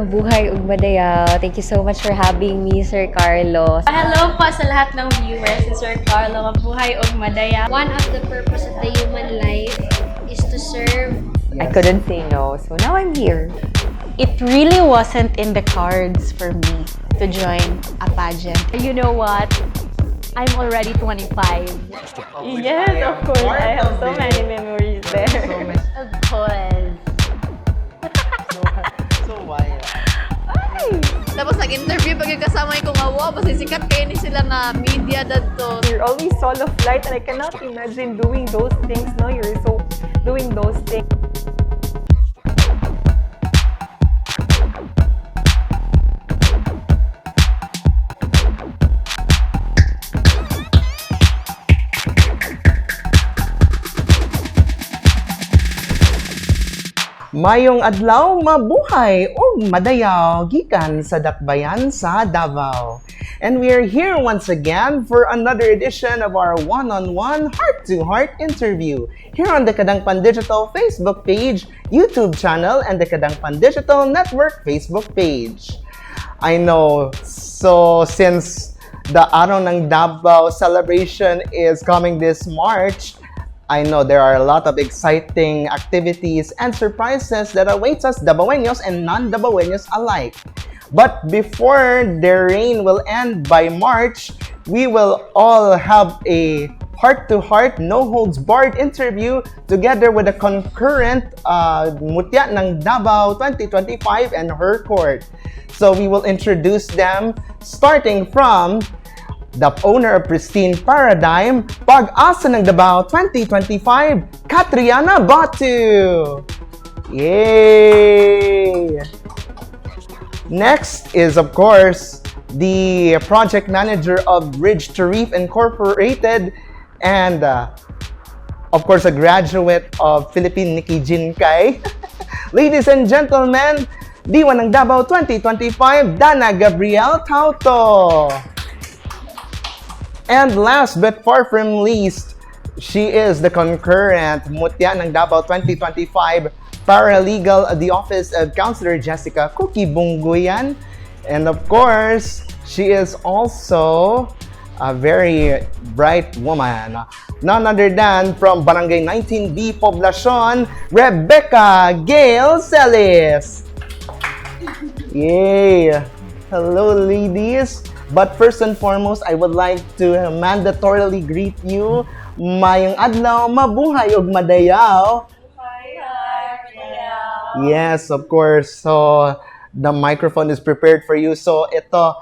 Mabuhay ug madayaw. Thank you so much for having me, Sir Carlos. Hello po sa lahat ng viewers. Si Sir Carlo, mabuhay og madaya. One of the purpose of the human life is to serve. I couldn't say no, so now I'm here. It really wasn't in the cards for me to join a pageant. You know what? I'm already 25. Yes, of course. I have so many memories there. Of course. So why? Tapos nag-interview pag yung kasama yung kungawa, basta sikat kayo ni sila nga media dadto. You're always solo flight and I cannot imagine doing those things, no? You're so doing those things. Mayong adlaw, mabuhay o madayaw gikan sa dakbayan sa Davao. And we are here once again for another edition of our one-on-one heart-to-heart interview here on the Kadangpan Digital Facebook page, YouTube channel, and the Kadangpan Digital Network Facebook page. I know, so since the Araw ng Dabaw celebration is coming this March, I know there are a lot of exciting activities and surprises that awaits us Dabawenyos and non-Dabawenyos alike. But before the reign will end by March, we will all have a heart-to-heart, no-holds-barred interview together with the concurrent Mutya ng Dabaw 2025 and her court. So we will introduce them starting from the owner of Pristine Paradigm, Pag-asa ng Davao 2025, Katriana Batu! Yay! Next is, of course, the project manager of Bridge to Reef Incorporated and, of course, a graduate of Philippine Nikki Jinkai. Ladies and gentlemen, Diwa ng Dabaw 2025, Gabrielle Tautho! And last but far from least, she is the concurrent Mutya ng Davao 2025 paralegal at the office of Councilor Jessica Cookie Bungguyan. And of course, she is also a very bright woman. None other than from Barangay 19B Poblacion, Rebekah Gail Celis. Yay! Hello, ladies. But first and foremost, I would like to mandatorily greet you. Mayong adlaw, mabuhay ug madayaw. Yes, of course. So, the microphone is prepared for you. So, ito,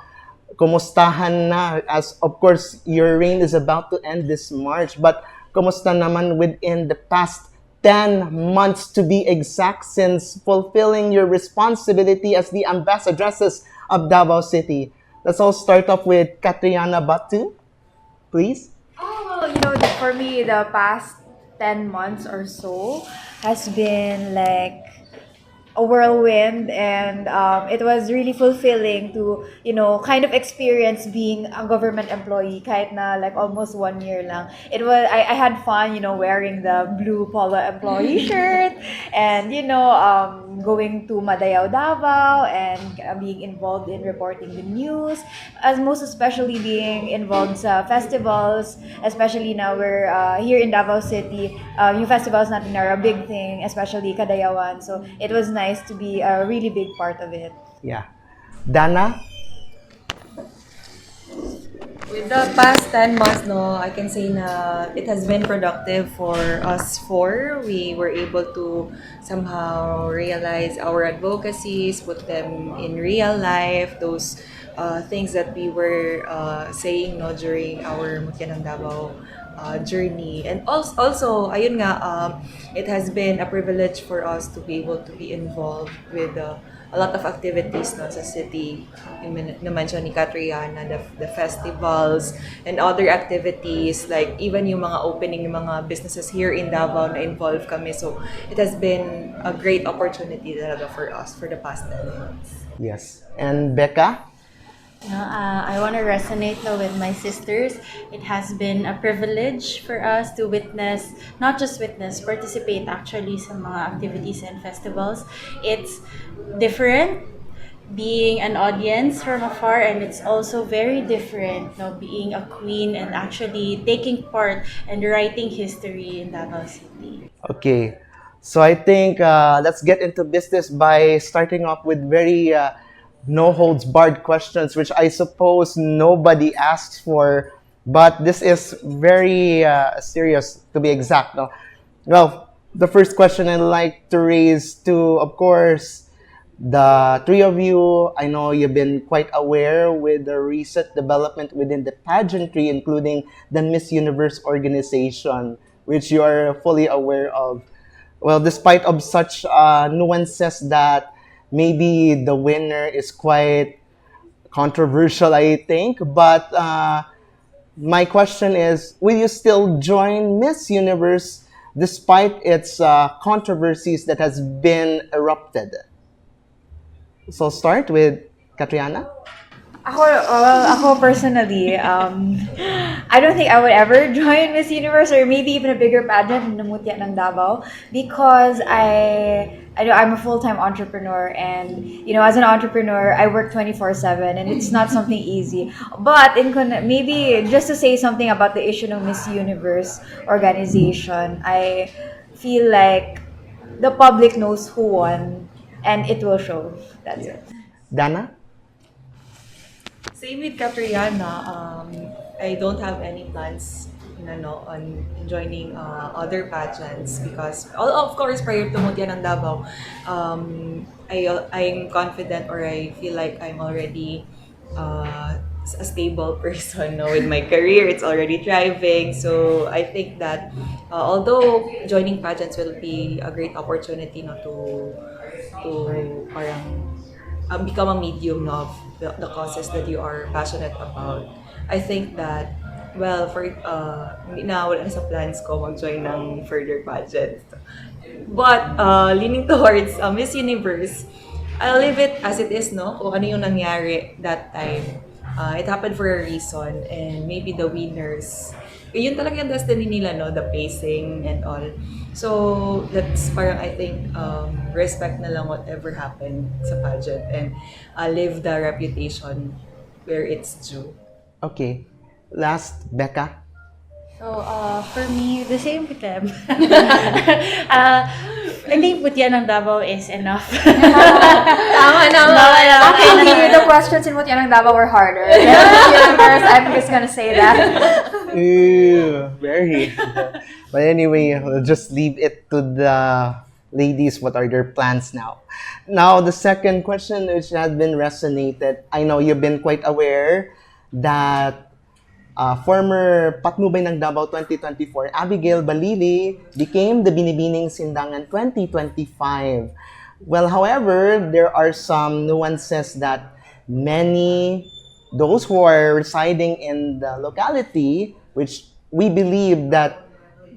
kumustahan na? As, of course, your reign is about to end this March. But, kumusta naman within the past 10 months to be exact since fulfilling your responsibility as the Ambassadresses of Davao City? Let's all start off with Katriana Batu, please. For me, the past 10 months or so has been like a whirlwind, and it was really fulfilling to kind of experience being a government employee kahit na like almost 1 year lang. I had fun wearing the blue polo employee shirt and going to Madayaw Davao and being involved in reporting the news, as most especially being involved sa festivals, especially now we're here in Davao City. Yung festivals natin are a big thing, especially Kadayawan, so it was nice to be a really big part of it. Yeah. Dana? With the past 10 months, I can say na it has been productive for us four. We were able to somehow realize our advocacies, put them in real life, those things that we were saying during our Mutya ng Davao journey. And also ayun nga, it has been a privilege for us to be able to be involved with a lot of activities sa city. Yung na-mention ni Katriana, the festivals and other activities, like even yung mga opening ng mga businesses here in Davao na involved kami. So it has been a great opportunity talaga for us for the past 10 months. Yes. And Becca? I want to resonate with my sisters. It has been a privilege for us to witness, not just witness, participate actually sa mga activities and festivals. It's different. being an audience from afar, and it's also very different, being a queen and actually taking part and writing history in Davao City. Okay, so I think let's get into business by starting off with very no holds barred questions, which I suppose nobody asks for, but this is very serious to be exact. No? Well, the first question I'd like to raise to, of course, the three of you. I know you've been quite aware with the recent development within the pageantry, including the Miss Universe organization, which you are fully aware of. Well, despite of such nuances that maybe the winner is quite controversial, I think. But my question is, will you still join Miss Universe despite its controversies that has been erupted? So start with Katriana. Ako personally, I don't think I would ever join Miss Universe or maybe even a bigger pageant in the Mutya ng Dabaw because I'm a full-time entrepreneur, and as an entrepreneur I work 24/7 and it's not something easy. But maybe just to say something about the issue of Miss Universe organization, I feel like the public knows who won and it will show. That's it. Dana? Same with Katriana. I don't have any plans on joining other pageants because, of course, prior to Mutya ng Davao, I'm confident, or I feel like I'm already a stable person with my career. It's already thriving. So I think that although joining pageants will be a great opportunity to parang become a medium of the causes that you are passionate about. I think that, well, for now, wala na sa plans ko mag-join ng further pageants. But leaning towards Miss Universe, I'll leave it as it is, no? Kung ano yung nangyari that time. It happened for a reason, and maybe the winners, yun talaga yung destiny nila, no? The pacing and all. So, that's parang, I think, respect na lang whatever happened sa pageant and leave the reputation where it's due. Okay. Last, Becca. So, for me, the same with them. I think Mutya ng Davao is enough. Tama. Actually, the questions in Mutya ng Davao were harder. Universe, I'm just gonna say that. Ew, very. But anyway, we'll just leave it to the ladies. What are their plans now? Now, the second question which has been resonated. I know you've been quite aware that former Patnubay ng Davao 2024, Abigail Balili, became the Binibining Sindangan 2025. Well, however, there are some nuances that those who are residing in the locality, which we believe that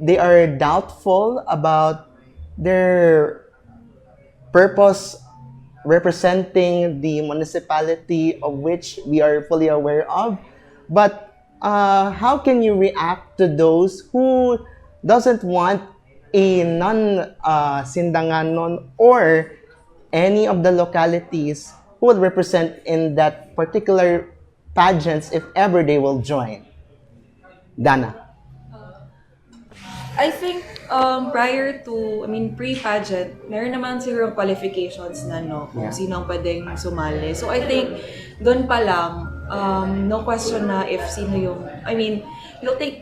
they are doubtful about their purpose representing the municipality of which we are fully aware of. But how can you react to those who doesn't want a non-Sindanganon or any of the localities who will represent in that particular pageants if ever they will join? Dana. I think pre-pageant, meron naman siguro qualifications na kung sino ang pwedeng sumali. So I think doon pa lang, no question na if sino yung,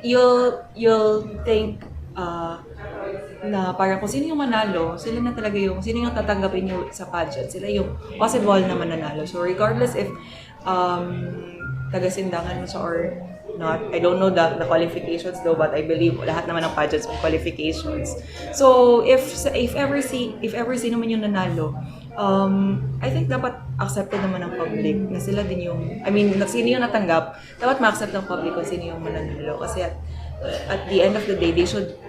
you'll think na parang kung sino yung manalo, sila na talaga yung, sino yung tatanggapin nyo sa pageant, sila yung possible na mananalo. So regardless if taga-Sindangan mo siya or not, I don't know the qualifications though, but I believe lahat naman ng pageants may qualifications. So if ever sino man yung nanalo, I think dapat accepted naman ng public na sila din yung, sino yung natanggap, dapat ma-accept ng public kung sino yung mananalo. Kasi at the end of the day, they should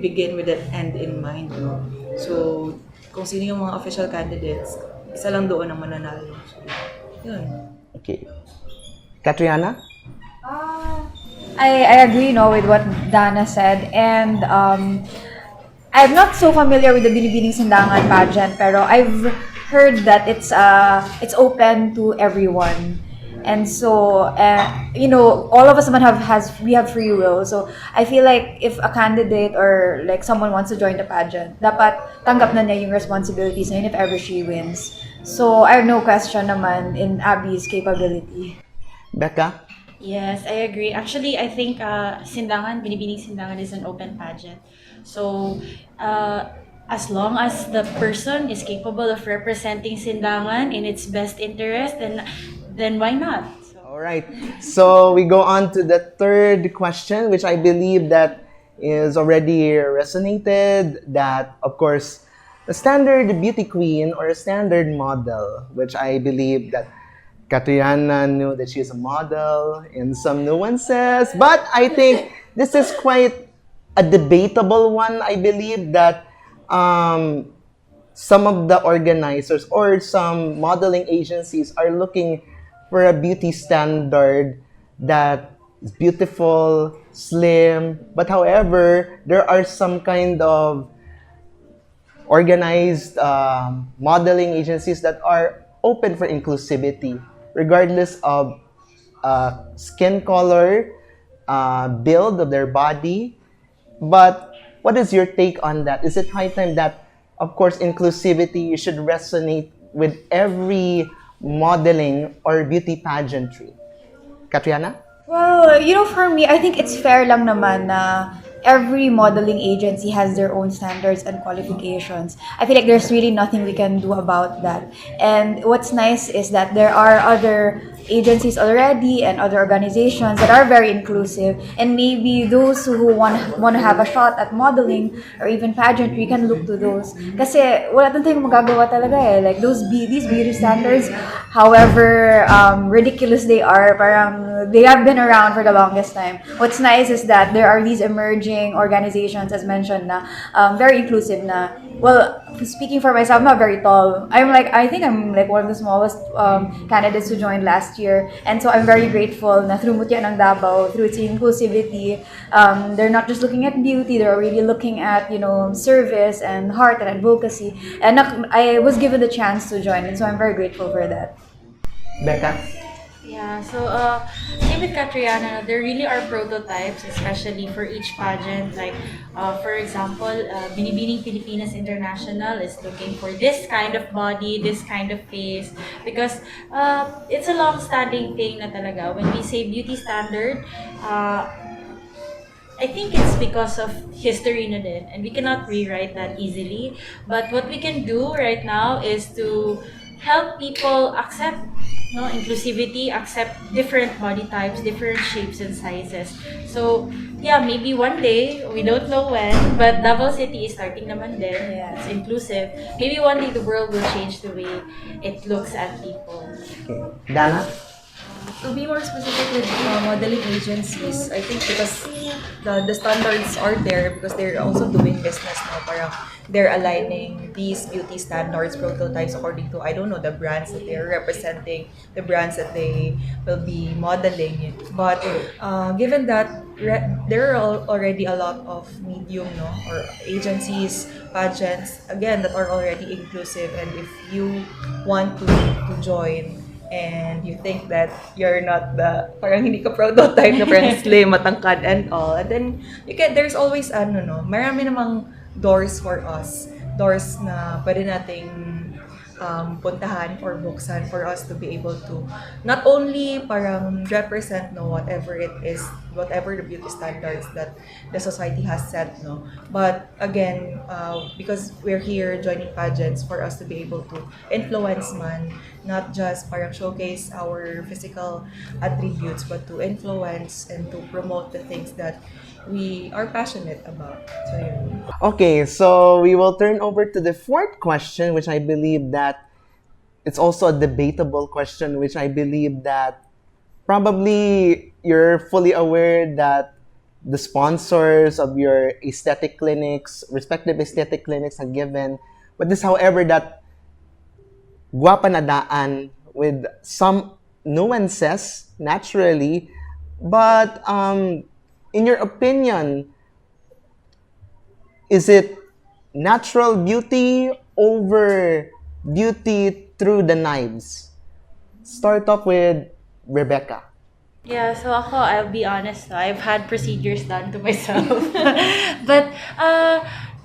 begin with an end in mind. No? So, kung sino yung mga official candidates, isa lang doon ang mananalo. So, yun. Okay. Katriana? I agree with what Dana said, and I'm not so familiar with the Binibining Sindangan pageant, pero I've heard that it's open to everyone. And so, all of us naman we have free will. So I feel like if a candidate or like someone wants to join the pageant, dapat tanggap na niya yung responsibilities na yun if ever she wins. So I have no question naman in Abby's capability. Becca? Yes, I agree. Actually, I think Binibining Sindangan is an open pageant. So, as long as the person is capable of representing Sindangan in its best interest, then why not? All right. So we go on to the third question, which I believe that is already resonated. That, of course, a standard beauty queen or a standard model, which I believe that Katriana knew that she's a model in some nuances. But I think this is quite a debatable one. I believe that some of the organizers or some modeling agencies are looking for a beauty standard that is beautiful, slim, but however, there are some kind of organized modeling agencies that are open for inclusivity, regardless of skin color, build of their body. But what is your take on that? Is it high time that, of course, inclusivity should resonate with every modeling or beauty pageantry? Katriana? Well, for me, I think it's fair lang naman na every modeling agency has their own standards and qualifications. I feel like there's really nothing we can do about that. And what's nice is that there are other agencies already and other organizations that are very inclusive, and maybe those who want to have a shot at modeling or even pageantry can look to those. Kasi wala tayong magagawa talaga eh. Like these beauty standards, however ridiculous they are, parang they have been around for the longest time. What's nice is that there are these emerging organizations, as mentioned, na very inclusive na. Well, speaking for myself, I'm not very tall. I think I'm like one of the smallest candidates who joined last year. And so I'm very grateful na through Mutya ng Dabaw, through its inclusivity, they're not just looking at beauty, they're really looking at, service and heart and advocacy. And I was given the chance to join, and so I'm very grateful for that. Becca? Yeah, so same with Katriana, there really are prototypes, especially for each pageant. Like, for example, Binibining Pilipinas International is looking for this kind of body, this kind of face, because it's a long-standing thing na talaga. When we say beauty standard, I think it's because of history na din, and we cannot rewrite that easily. But what we can do right now is to help people accept inclusivity, accept different body types, different shapes and sizes. So, yeah, maybe one day, we don't know when, but Davao City is starting naman din. Yeah. It's inclusive. Maybe one day the world will change the way it looks at people. Okay. Dana? To be more specific with modeling agencies, I think because the standards are there because they're also doing business now. Parang they're aligning these beauty standards, prototypes according to, I don't know, the brands that they're representing, the brands that they will be modeling. But given that there are already a lot of medium or agencies, pageants, again, that are already inclusive, and if you want to join, and you think that you're not parang hindi ka prototype na parang slim, matangkad and all, and then there's always marami namang doors for us, doors na pwede nating puntahan or buksan for us to be able to not only parang represent whatever it is, whatever the beauty standards that the society has set, but again, because we're here joining pageants for us to be able to influence not just parang showcase our physical attributes, but to influence and to promote the things that we are passionate about. So, yun. Okay, so we will turn over to the fourth question, which I believe that it's also a debatable question, which I believe that probably you're fully aware that the sponsors of your aesthetic clinics, respective aesthetic clinics are given. But this, however, that guwapa na daan with some nuances, naturally, but in your opinion, is it natural beauty over beauty through the knives. Start off with Rebekah. Yeah, so ako, I'll be honest, no, I've had procedures done to myself. But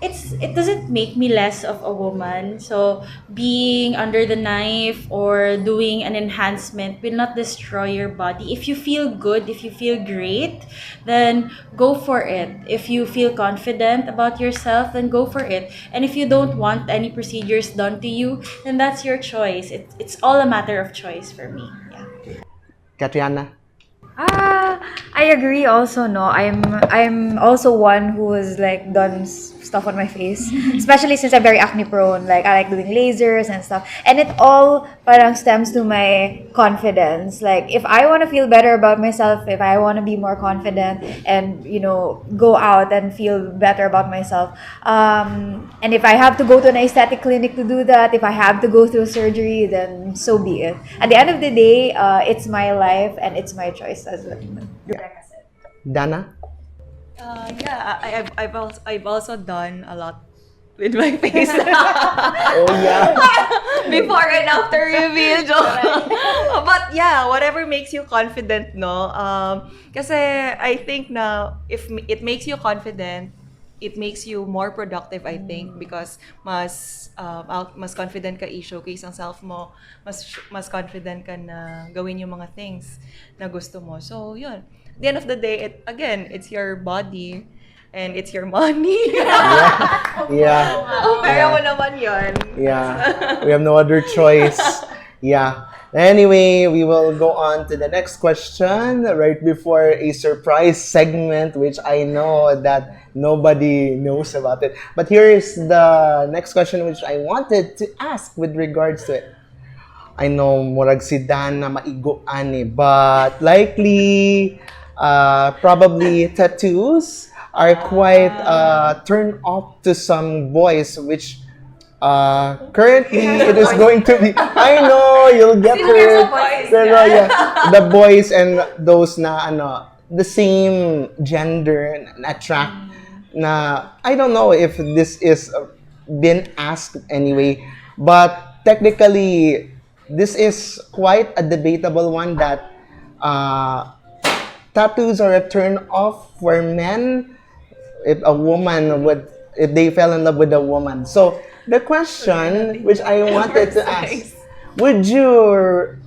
it doesn't make me less of a woman. So being under the knife or doing an enhancement will not destroy your body. If you feel good, if you feel great, then go for it. If you feel confident about yourself, then go for it. And if you don't want any procedures done to you, then that's your choice. It's all a matter of choice for me. Yeah. Katriana. I agree also, no. I'm also one who has like done stuff on my face, especially since I'm very acne prone. Like I like doing lasers and stuff, and it all parang stems to my confidence. Like if I want to feel better about myself, if I want to be more confident and go out and feel better about myself, and if I have to go to an aesthetic clinic to do that, if I have to go through surgery, then so be it. At the end of the day, it's my life and it's my choice as what Rebekah said. Dana. Yeah, I've also done a lot with my face. Oh yeah. Before and after reveal, joke. But yeah, whatever makes you confident, no? Kasi I think na if it makes you confident, it makes you more productive, I think, because mas confident ka i-showcase ang self mo, mas confident ka na gawin yung mga things na gusto mo. So, yun. At the end of the day, it's your body and it's your money. Yeah. Pero mo naman yun. Yeah. We have no other choice. Yeah. Anyway, we will go on to the next question right before a surprise segment, which I know that nobody knows about it. But here is the next question which I wanted to ask with regards to it. I know murag si Dan na maigo ani, but likely probably tattoos are quite turned off to some boys, which currently it is going to be, I know you'll get hurt, pero yeah, the boys and those na the same gender attract na, I don't know if this is been asked anyway, but technically this is quite a debatable one that tattoos are a turn off for men if they fell in love with a woman. So the question which I wanted to ask, would you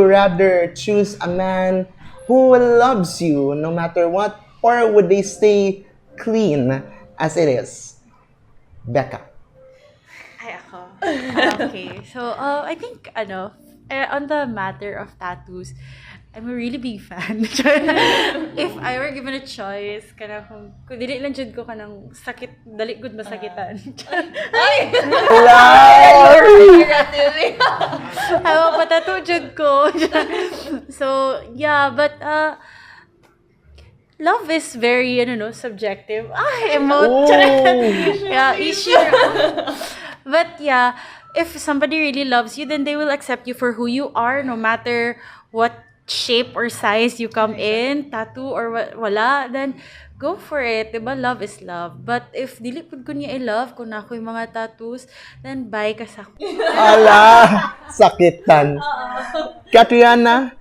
rather choose a man who loves you no matter what, or would they stay clean as it is? Becca. Ay, ako. Okay. So, I think, on the matter of tattoos, I'm a really big fan. If I were given a choice, kung dili lang jud ko kanang sakit, dali gud masakitan. Ay! Awa pa tattoo jud ko. So, yeah, but love is very, subjective. Yeah, issue. But yeah, if somebody really loves you, then they will accept you for who you are, no matter what shape or size you come in, tattoo or wala, then go for it, diba? Love is love. But if dili pud ko niya i-love, kung ako yung mga tattoos, then bye ka sa Ala, sakitan. Katriana?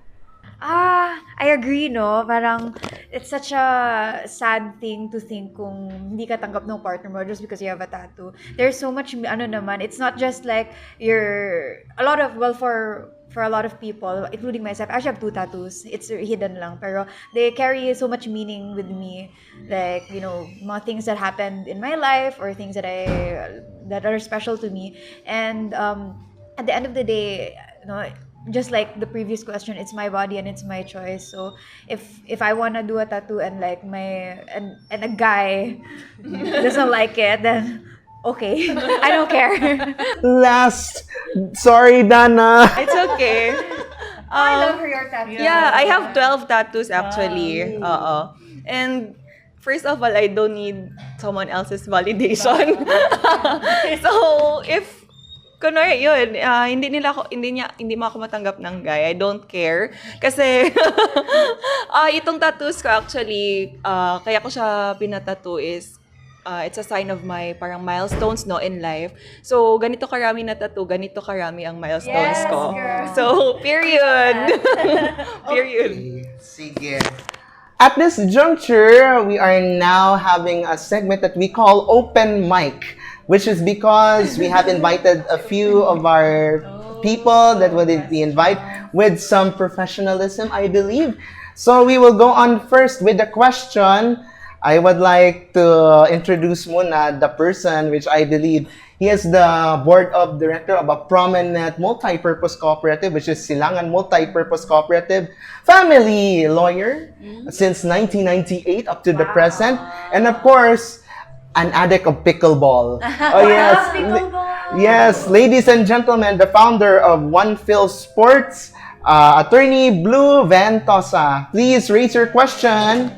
I agree, no? Parang, it's such a sad thing to think kung hindi ka tanggap ng partner mo just because you have a tattoo. There's so much, naman, it's not just like for a lot of people, including myself, I actually have 2 tattoos. It's hidden lang, pero they carry so much meaning with me. Like, mga things that happened in my life or things that are special to me. And at the end of the day, just like the previous question, it's my body and it's my choice. So if I wanna do a tattoo and like and a guy doesn't like it, then okay, I don't care. Last. Sorry, Dana. It's okay. I love your tattoo. Yeah, I have 12 tattoos actually. And first of all, I don't need someone else's validation. So, if kunwari yun, hindi mo ako matanggap ng guy, I don't care. Kasi, itong tattoos ko actually, kaya ko siya pinatattoo is, it's a sign of my parang milestones no in life. So ganito karami na tattoo, ganito karami ang milestones ko. So period. Period. Okay, sige. At this juncture, we are now having a segment that we call Open Mic, which is because we have invited a few of our people that would be invited with some professionalism, I believe. So we will go on first with the question. I would like to introduce muna the person which I believe he is the board of director of a prominent multi-purpose cooperative, which is Silangan Multi-Purpose Cooperative, family lawyer since 1998 up to the present, and of course, an addict of pickleball. Oh yes, yes, ladies and gentlemen, the founder of One Phil Sports, attorney Blue Ventosa. Please raise your question.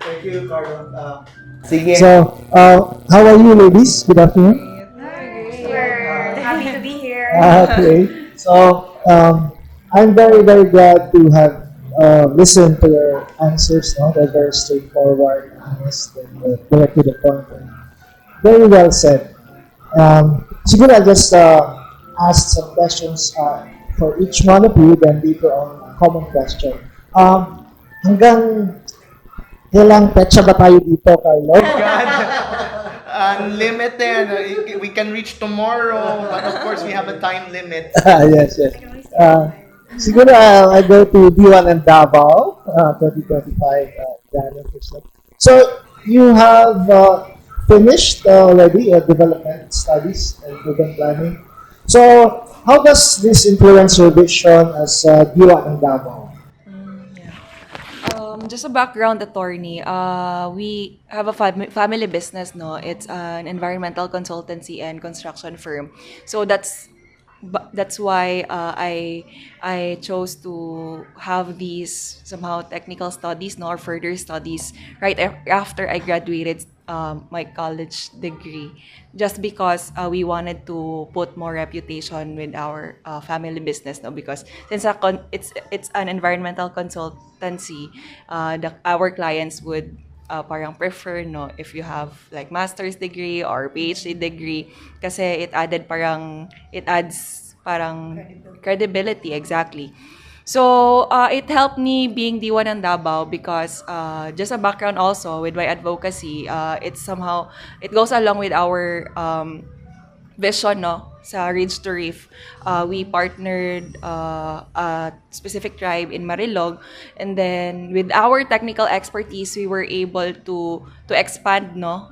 Thank you, Carlo. Sige. So, how are you, ladies? Good afternoon. We're happy to be here. Okay. So, I'm very, very glad to have listened to your answers. No, they're very straightforward, honest, and direct to the point. And very well said. Siguro I'll just ask some questions for each one of you, then later on a common question. Hanggang ilang petsa ba tayo dito, Carlo? Unlimited. We can reach tomorrow, but of course we have a time limit. Yes, yes. Siguro I go to Diwa and Dabaw, 2025 January. So you have finished already development studies and urban planning. So how does this influence your vision as Diwa and Dabaw? Just a background attorney, we have a family business, no? It's an environmental consultancy and construction firm. So that's why I chose to have these somehow technical studies, no, or further studies right after I graduated my college degree, just because we wanted to put more reputation with our family business, no, because since it's an environmental consultancy, our clients would parang prefer, no, if you have like master's degree or PhD degree, kasi it adds credibility, exactly. So it helped me being Diwa ng Dabaw because just a background also with my advocacy, it goes along with our vision, no, sa Ridge to Reef. We partnered a specific tribe in Marilog, and then with our technical expertise, we were able to expand, no,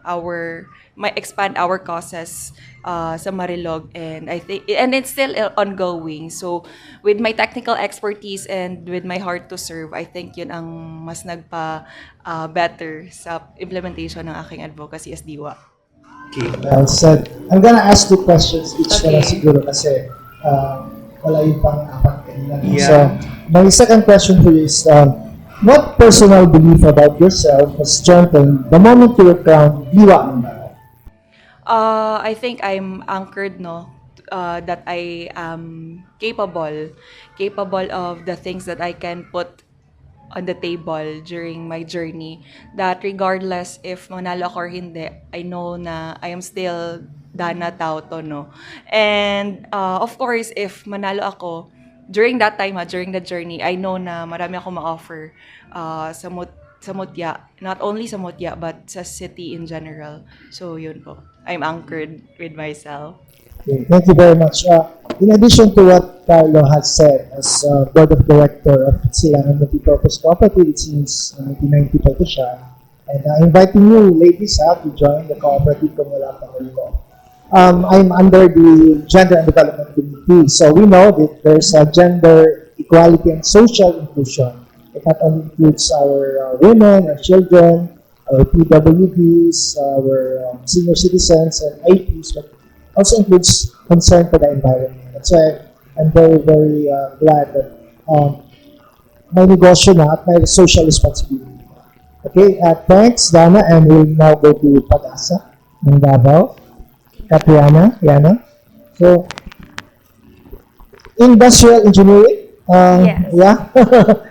expand our causes sa Marilog, and I think it's still ongoing. So with my technical expertise and with my heart to serve, I think yun ang mas nagpa better sa implementation ng aking advocacy as Diwa. Okay. Well said. I'm gonna ask 2 questions each na lang siguro kasi wala yung pang-apat kanina. Yeah. So, my second question for you is, what personal belief about yourself has strengthened the moment you were crowned Diwa ng Davao? I think I'm anchored, no, that I am capable of the things that I can put on the table during my journey, that regardless if manalo ako or hindi, I know na I am still Dana Tautho, no. And of course, if manalo ako during that time, during the journey, I know na marami akong ma-offer sa Mutya, not only sa Mutya but sa city in general. So yun po, I'm anchored with myself. Okay, thank you very much. In addition to what Carlo has said as board of director of Silangan Multi-Purpose Cooperative, it seems 1990 pa ito siya. And inviting you ladies to join the cooperative kung wala pa kayo. I'm under the Gender and Development Committee. So we know that there's gender equality and social inclusion. It not only includes our women, our children, our PWDs, our senior citizens, and IPs, but also includes concern for the environment. That's why I'm very, very glad that may negosyo na at may social responsibility. Okay, thanks, Dana, and we'll now go to Pag-asa ng Dabaw. Katriana, Yana. So, industrial engineering. Yes. Yeah.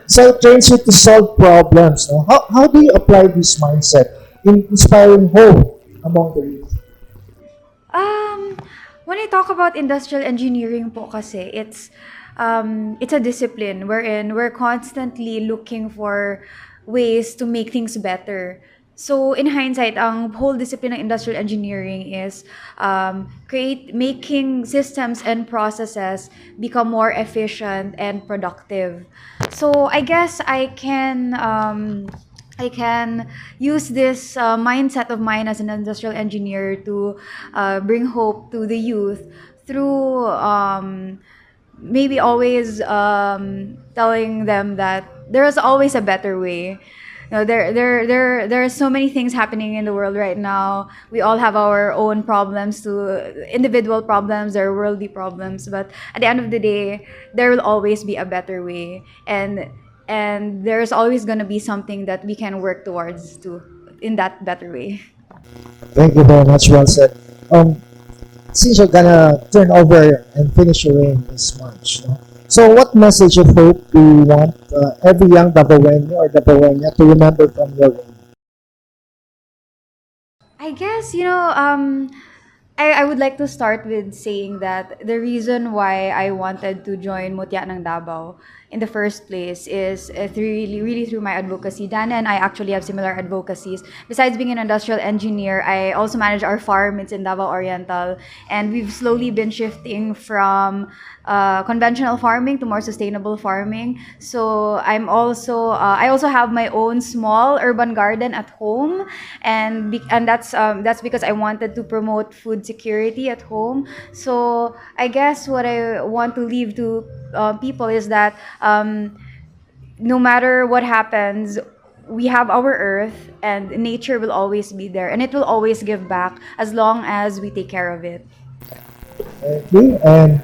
So it trains you to solve problems. No? How do you apply this mindset in inspiring hope among the youth? When I talk about industrial engineering po kasi, it's a discipline wherein we're constantly looking for ways to make things better. So in hindsight, ang whole discipline ng industrial engineering is making systems and processes become more efficient and productive. So I guess I can use this mindset of mine as an industrial engineer to bring hope to the youth through maybe always telling them that there is always a better way. You know, there are so many things happening in the world right now. We all have our own problems, individual problems, there are worldly problems, but at the end of the day, there will always be a better way, and there's always going to be something that we can work towards to in that better way. Thank you very much. Well said. Since you're gonna turn over and finish your reign this March, no? So what message of hope do you want every young Dabawenyo or Dabawenya to remember from your reign? I guess, I would like to start with saying that the reason why I wanted to join Mutya ng Dabaw in the first place is really through my advocacy. Dana and I actually have similar advocacies. Besides being an industrial engineer, I also manage our farm. It's in Davao Oriental, and we've slowly been shifting from conventional farming to more sustainable farming. So I also have my own small urban garden at home, and that's because I wanted to promote food security at home. So I guess what I want to leave to people is that no matter what happens, we have our earth, and nature will always be there, and it will always give back as long as we take care of it. Thank you. And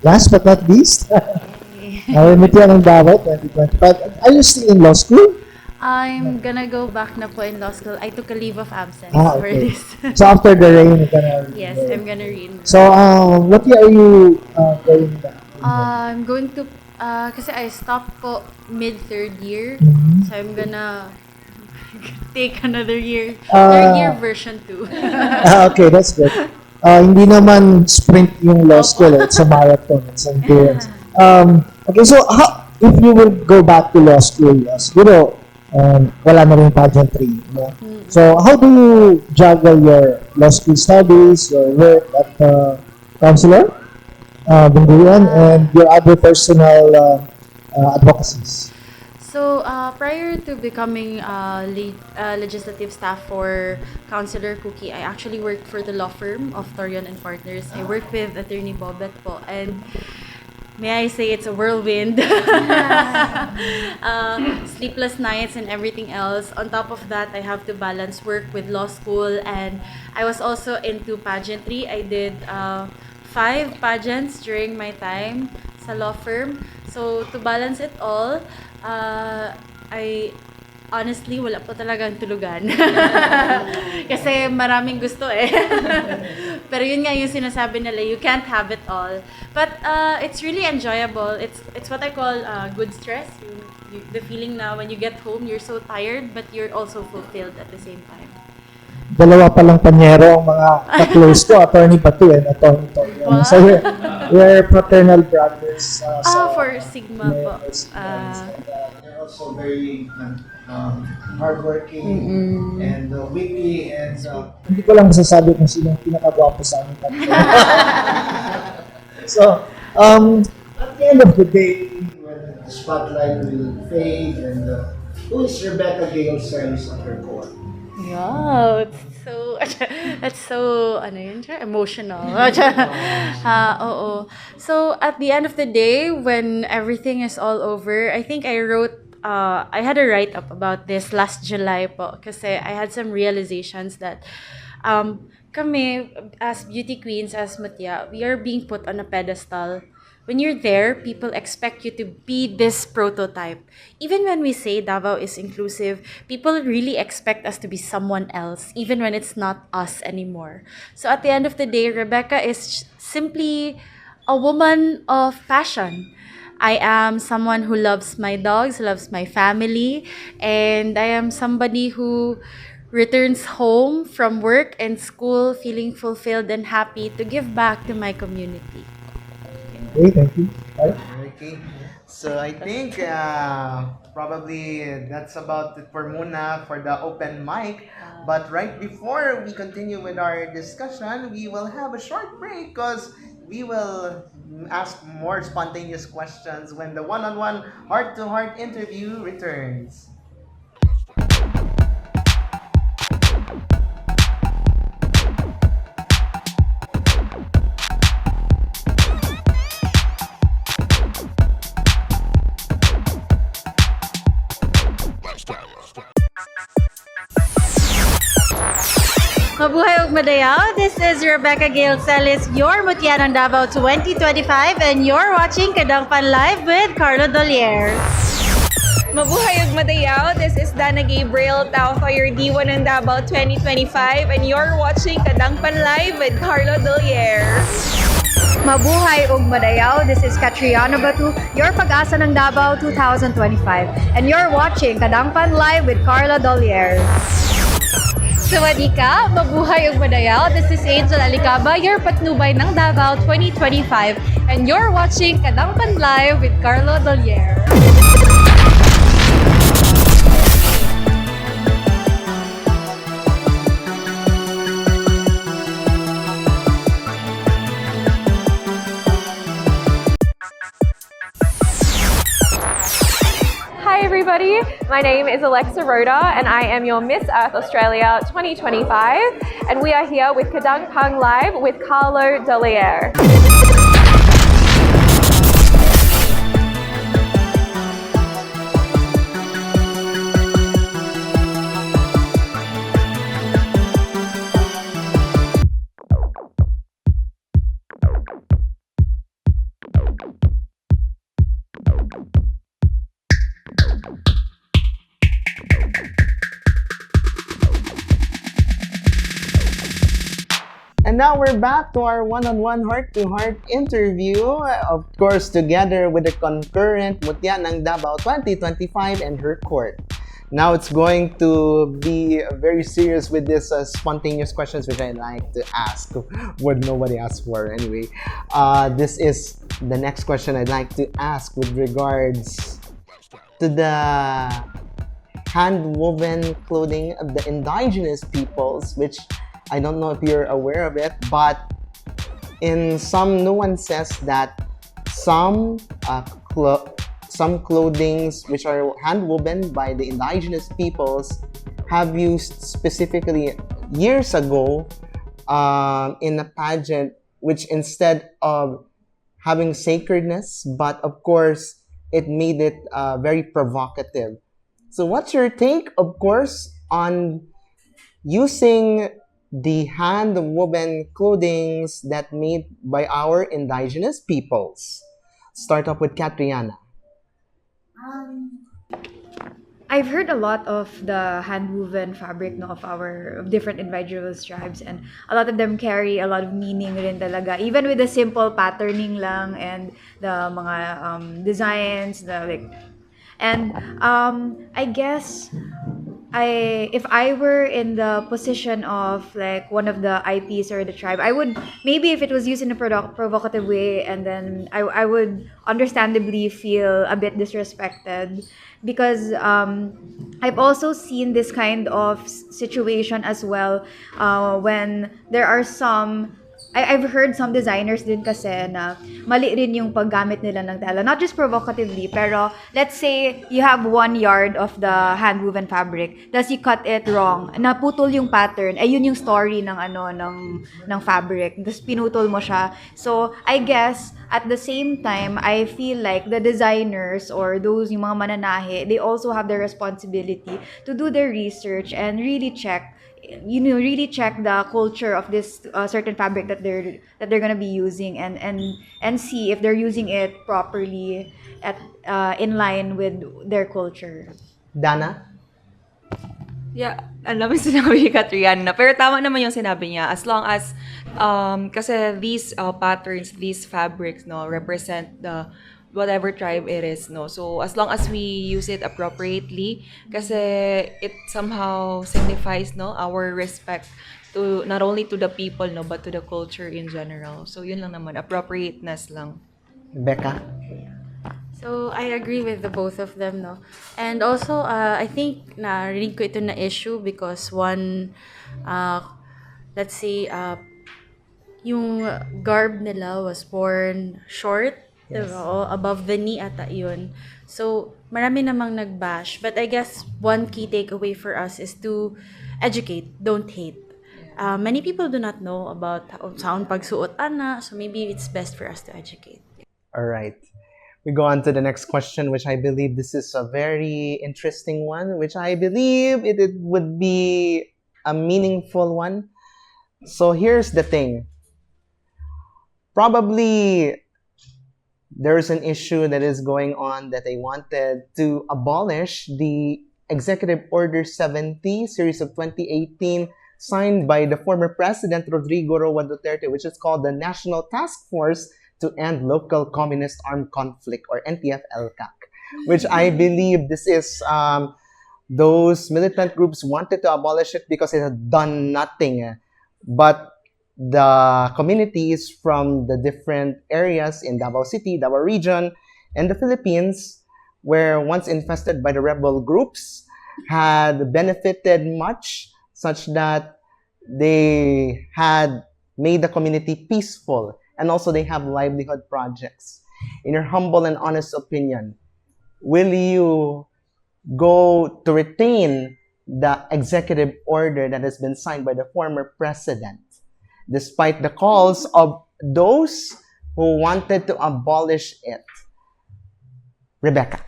last but not least, our Mutya ng Davao 2025. Are you still in law school? I'm gonna go back na po in law school. I took a leave of absence for Okay. this. So after the rain, you're gonna Yes, I'm gonna read. So what year are you going back? I'm going to, kasi I stopped po mid-third year. So I'm gonna take another year. Third year version 2. Okay, that's good. Hindi naman sprint yung law school. It's a marathon. It's endurance. Okay, so if you will go back to law school, siguro, wala na rin pageantry. No? So how do you juggle your law school studies, your work at counselor, Bunduyan, and your other personal advocacies? So, prior to becoming legislative staff for Councilor Cookie, I actually worked for the law firm of Torion and Partners. I worked with Attorney Bobet po, and may I say it's a whirlwind. Sleepless nights and everything else. On top of that, I have to balance work with law school, and I was also into pageantry. I did 5 pageants during my time sa law firm. So, to balance it all, I honestly, wala po talagang tulugan. Kasi maraming gusto eh. Pero yun nga yung sinasabi nila, you can't have it all. But it's really enjoyable. It's what I call good stress. The feeling na when you get home, you're so tired, but you're also fulfilled at the same time. Dalawa palang panyero ang mga ka-close ko, Attorney Batu and Attorney Tautho. Wow. So we're fraternal brothers. For Sigma po. They're also very hardworking and witty, and hindi ko lang masasabi kung sino yung pinakagwapo sa amin. So, at the end of the day, when the spotlight will fade, and who is Rebekah Gail Celis at her core? Wow, that's so ano yun, emotional. Oo. So at the end of the day, when everything is all over, I think I had a write-up about this last July po, kasi I had some realizations that kami as beauty queens, as Mutya, we are being put on a pedestal. When you're there, people expect you to be this prototype. Even when we say Davao is inclusive, people really expect us to be someone else, even when it's not us anymore. So at the end of the day, Rebekah is simply a woman of passion. I am someone who loves my dogs, loves my family, and I am somebody who returns home from work and school feeling fulfilled and happy to give back to my community. Okay, thank you. Bye. Okay. So I think probably that's about it for Muna for the open mic. But right before we continue with our discussion, we will have a short break because we will ask more spontaneous questions when the one-on-one heart-to-heart interview returns. Mabuhay ug madayaw! This is Rebekah Gail Celis, your Mutya ng Dabaw 2025, and you're watching Kadangpan Live with Carlo Dolier. Mabuhay ug madayaw! This is Gabrielle Tautho, your Diwa ng Davao 2025, and you're watching Kadangpan Live with Carlo Dolier. Mabuhay ug madayaw. This is Katriana Batu, your Pag-asa ng Dabaw 2025, and you're watching Kadangpan Live with Carla Dolier. Sawadika, mabuhay ug madayaw. This is Angel Alicaba, your patnubay ng Davao 2025, and you're watching Kadangpan Live with Carlo Dolier. Hi everybody, my name is Alexa Rhoda and I am your Miss Earth Australia 2025 and we are here with Kadangpan Live with Carlo Dolier. And now we're back to our one-on-one heart-to-heart interview, of course together with the concurrent Mutya ng Davao 2025 and her court. Now it's going to be very serious with this spontaneous questions which I like to ask, what nobody asked for anyway. This is the next question I'd like to ask with regards to the hand-woven clothing of the indigenous peoples, which I don't know if you're aware of it, but in some nuances that some clothings which are hand-woven by the indigenous peoples have used specifically years ago in a pageant, which instead of having sacredness, but of course it made it very provocative. So what's your take, of course, on using the hand-woven clothings that made by our indigenous peoples? Start off with Katriana. I've heard a lot of the hand-woven fabric of different indigenous tribes, and a lot of them carry a lot of meaning rin talaga. Even with the simple patterning lang and the mga designs, I guess if I were in the position of like one of the IPs or the tribe, I would, maybe if it was used in a provocative way, and then I would understandably feel a bit disrespected, because I've also seen this kind of situation as well when there are I've heard some designers din kasi na mali rin yung paggamit nila ng tela. Not just provocatively, pero let's say you have 1 yard of the hand-woven fabric, tapos you cut it wrong, naputol yung pattern, yun yung story ng fabric, tapos pinutol mo siya. So, I guess, at the same time, I feel like the designers or those yung mga mananahe, they also have the responsibility to do their research and really check the culture of this certain fabric that they're gonna be using, and see if they're using it properly in line with their culture. Dana? Yeah, alam mo sinabi ni Katriana, pero tama naman yung sinabi niya. As long as, kasi these patterns, these fabrics, no, represent the whatever tribe it is, no. So as long as we use it appropriately, kasi it somehow signifies, no, our respect to not only to the people, no, but to the culture in general. So yun lang naman, appropriateness lang. Becca? So, I agree with the both of them, no? And also, I think narinig ko ito na issue because one, let's say, yung garb nila was worn short, Yes. diba? O, above the knee ata yun. So, marami namang nagbash. But I guess one key takeaway for us is to educate, don't hate. Many people do not know about saan pagsuot ana, so maybe it's best for us to educate. All right. We go on to the next question, which I believe this is a very interesting one, which I believe it would be a meaningful one. So here's the thing. Probably there's an issue that is going on that they wanted to abolish the Executive Order 70, series of 2018, signed by the former President Rodrigo Roa Duterte, which is called the National Task Force to End Local Communist Armed Conflict, or NTF-LCAC, which I believe this is those militant groups wanted to abolish it because it had done nothing. But the communities from the different areas in Davao City, Davao region, and the Philippines were once infested by the rebel groups had benefited much, such that they had made the community peaceful, and also they have livelihood projects. In your humble and honest opinion, will you go to retain the executive order that has been signed by the former president, despite the calls of those who wanted to abolish it? Rebecca.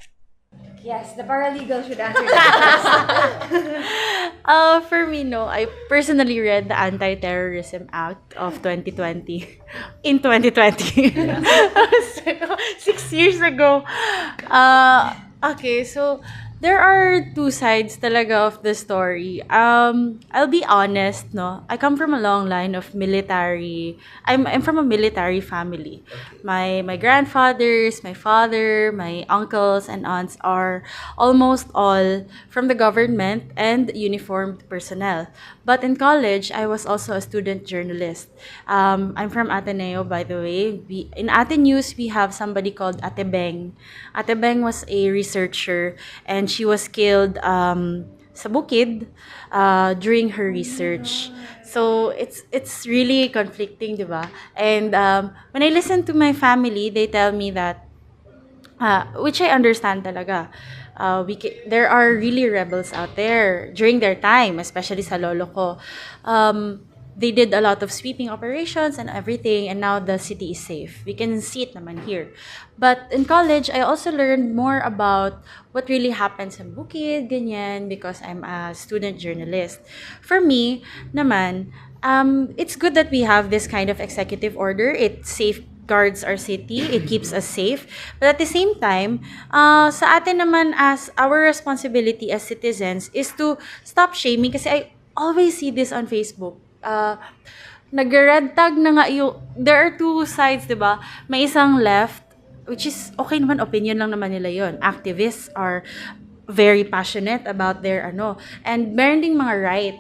Yes, the paralegal should answer that first. For me, no. I personally read the Anti-Terrorism Act of 2020 in 2020. 6 years ago. Okay, so there are two sides talaga of the story. I'll be honest, no. I come from a long line of military. I'm from a military family. My grandfathers, my father, my uncles and aunts are almost all from the government and uniformed personnel. But in college, I was also a student journalist. I'm from Ateneo, by the way. In Atenews, we have somebody called Ate Beng. Ate Beng was a researcher, and she was killed sa bukid during her research. So it's really conflicting, di ba? And when I listen to my family, they tell me that, which I understand talaga. There are really rebels out there during their time, especially sa lolo ko. They did a lot of sweeping operations and everything, and now the city is safe. We can see it naman here. But in college, I also learned more about what really happens in Bukid, ganyan, because I'm a student journalist. For me, naman, it's good that we have this kind of executive order. It safeguards our city. It keeps us safe. But at the same time, sa atin naman as our responsibility as citizens is to stop shaming. Kasi I always see this on Facebook. Nag-red tag na nga yung... There are two sides, di ba? May isang left, which is okay naman, opinion lang naman nila yon. Activists are very passionate about their ano. And meron ding mga right.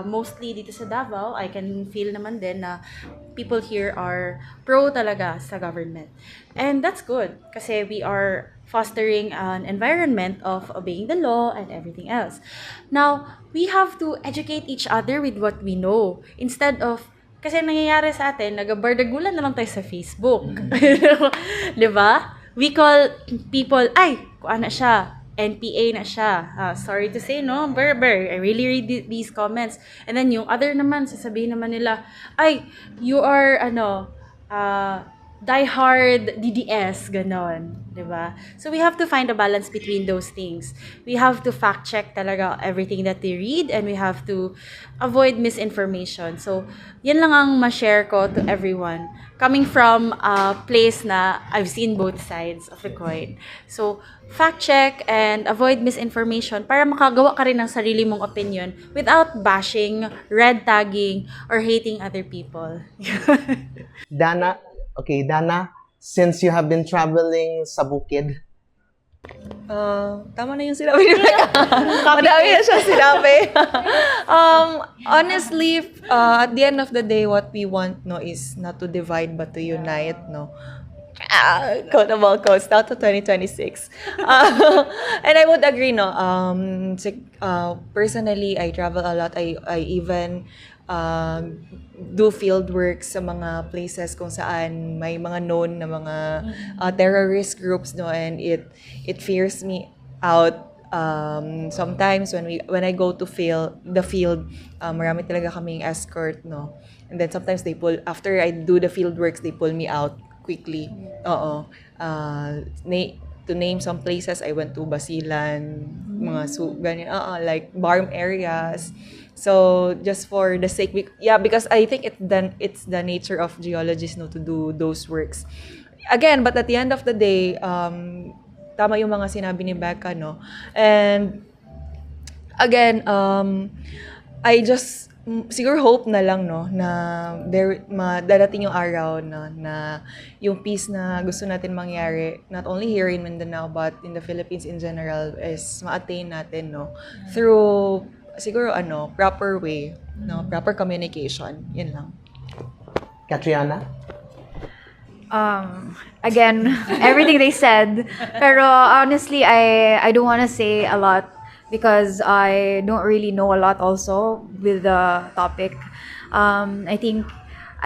Mostly dito sa Davao, I can feel naman din na people here are pro talaga sa government. And that's good kasi we are fostering an environment of obeying the law and everything else. Now, we have to educate each other with what we know instead of, kasi nangyayari sa atin, nag-bardagulan na lang tayo sa Facebook. Di ba? We call people, ay, kuha na siya, NPA na siya. Sorry to say, no? Berber. I really read these comments. And then yung other naman, sasabihin naman nila, ay, you are, die-hard DDS, ganon. Diba? So we have to find a balance between those things. We have to fact-check talaga everything that they read, and we have to avoid misinformation. So, yan lang ang ma-share ko to everyone. Coming from a place na I've seen both sides of the coin. So, fact-check and avoid misinformation para makagawa ka rin ng sarili mong opinion without bashing, red tagging, or hating other people. Dana, since you have been traveling sa bukid? Tama na yung sinabi ni Rebecca. Madami na siya sinabi. Honestly, at the end of the day, what we want no is not to divide but to unite, no. Quotable quotes now to 2026. And I would agree, no. Personally, I travel a lot. I even do field work sa mga places kung saan may mga known na mga terrorist groups, no, and it fears me out. Sometimes when I go to the field, marami talaga kaming escort, no, and then sometimes after I do the field works, they pull me out quickly. Oo. To name some places, I went to Basilan, mga ganyan, like farm areas. So just for the sake, because I think it's the nature of geologists, no, to do those works. Again, but at the end of the day, tama yung mga sinabi ni Becca, no, and again, I just siguro hope na lang, no, na darating yung araw, no, na yung peace na gusto natin mangyari, not only here in Mindanao but in the Philippines in general, is ma-attain natin, no, through siguro proper way, no, proper communication. Yun lang. Katriana? Again, everything they said. Pero honestly, I don't want to say a lot because I don't really know a lot also with the topic. I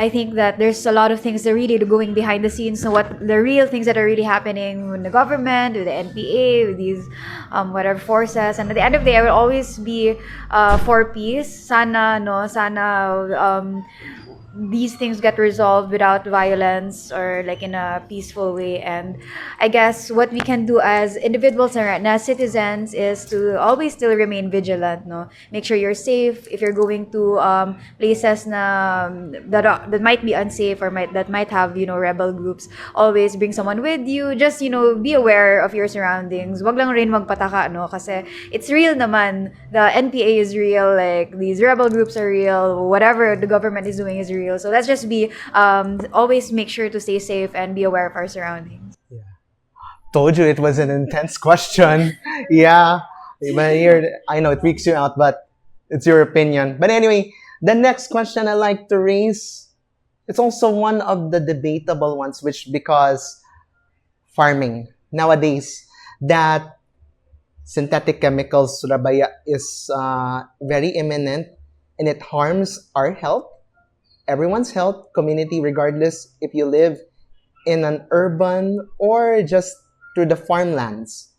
think that there's a lot of things that are really going behind the scenes. So what the real things that are really happening with the government, with the NPA, with these whatever forces. And at the end of the day, I will always be for peace. Sana these things get resolved without violence or like in a peaceful way. And I guess what we can do as individuals and as citizens is to always still remain vigilant, no? Make sure you're safe. If you're going to places that might be unsafe or that might have, rebel groups, always bring someone with you. Just, be aware of your surroundings. Wag lang rin magpataka, no? Kasi it's real naman. The NPA is real, like these rebel groups are real. Whatever the government is doing is real. So let's just be always make sure to stay safe and be aware of our surroundings. Yeah. Told you it was an intense question. Yeah. I know it freaks you out, but it's your opinion. But anyway, the next question I like to raise, it's also one of the debatable ones, because farming nowadays, that synthetic chemicals, Surabaya, is very imminent and it harms our health, everyone's health, community, regardless if you live in an urban or just through the farmlands.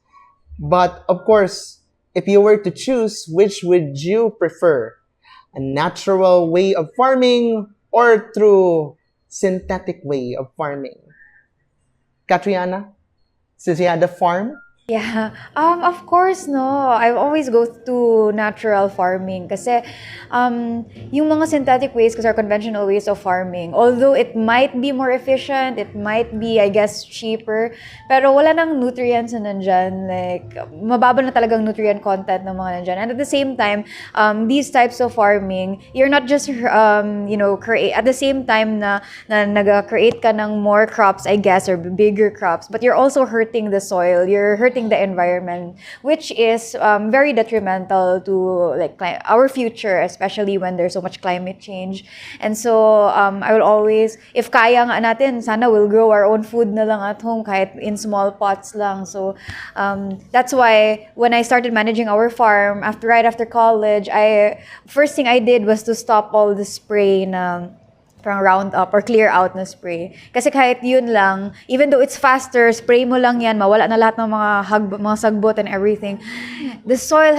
But of course, if you were to choose, which would you prefer? A natural way of farming or through synthetic way of farming? Katriana, since you had a farm? Yeah. Of course, no. I always go to natural farming kasi yung mga synthetic ways kasi are conventional ways of farming. Although it might be more efficient, it might be, I guess, cheaper, pero wala nang nutrients na nandyan. Like, mababa na talagang nutrient content ng mga nandyan. And at the same time, these types of farming, you're not just, create, at the same time na nag-create ka ng more crops, I guess, or bigger crops, but you're also hurting the soil. You're hurting the environment, which is very detrimental to like our future, especially when there's so much climate change. And so I will always, if kaya nga natin, sana we'll grow our own food na lang at home kahit in small pots lang. So that's why when I started managing our farm right after college, first thing I did was to stop all the spray na parang Roundup or Clear Out na spray. Kasi kahit yun lang, even though it's faster, spray mo lang yan, mawala na lahat ng mga sagbot and everything. The soil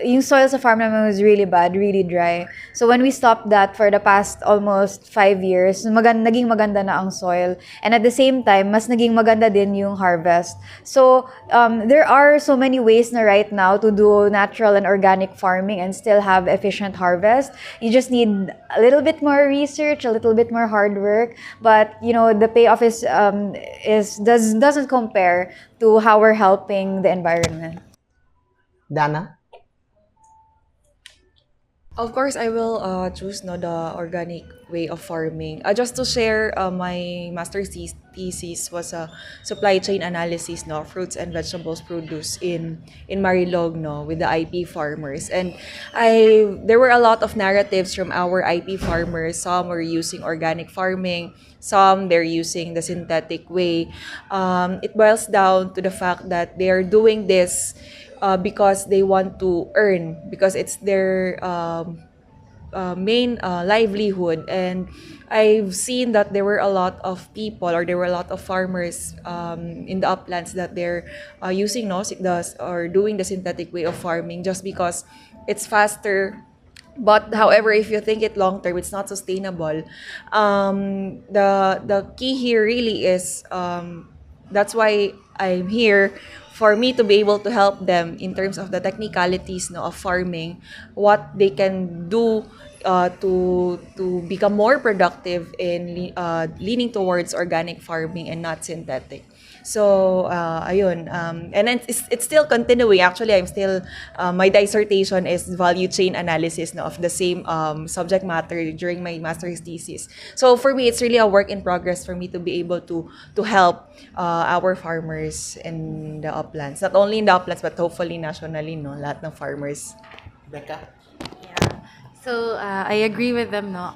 yung soil sa farm namin was really bad, really dry. So when we stopped that for the past almost 5 years, naging maganda na ang soil. And at the same time, mas naging maganda din yung harvest. So there are so many ways na right now to do natural and organic farming and still have efficient harvest. You just need a little bit more research, a little bit more hard work, but the payoff doesn't compare to how we're helping the environment. Dana? Of course, I will choose no the organic way of farming. Just to share, my master's thesis was a supply chain analysis, no, fruits and vegetables produced in Marilog, no, with the IP farmers. And there were a lot of narratives from our IP farmers. Some were using organic farming, some they're using the synthetic way. It boils down to the fact that they are doing this because they want to earn, because it's their main livelihood. And I've seen that there were a lot of people, or there were a lot of farmers in the uplands, that they're using or doing the synthetic way of farming just because it's faster. But however, if you think it long term, it's not sustainable. The key here really is, that's why I'm here, for me to be able to help them in terms of the technicalities, no, of farming, what they can do to become more productive in leaning towards organic farming and not synthetic. So, ayun. And then it's still continuing. Actually, I'm still, my dissertation is value chain analysis, no, of the same subject matter during my master's thesis. So, for me, it's really a work in progress for me to be able to help our farmers in the uplands. Not only in the uplands, but hopefully nationally, no, lahat ng farmers. Becca? So I agree with them, no.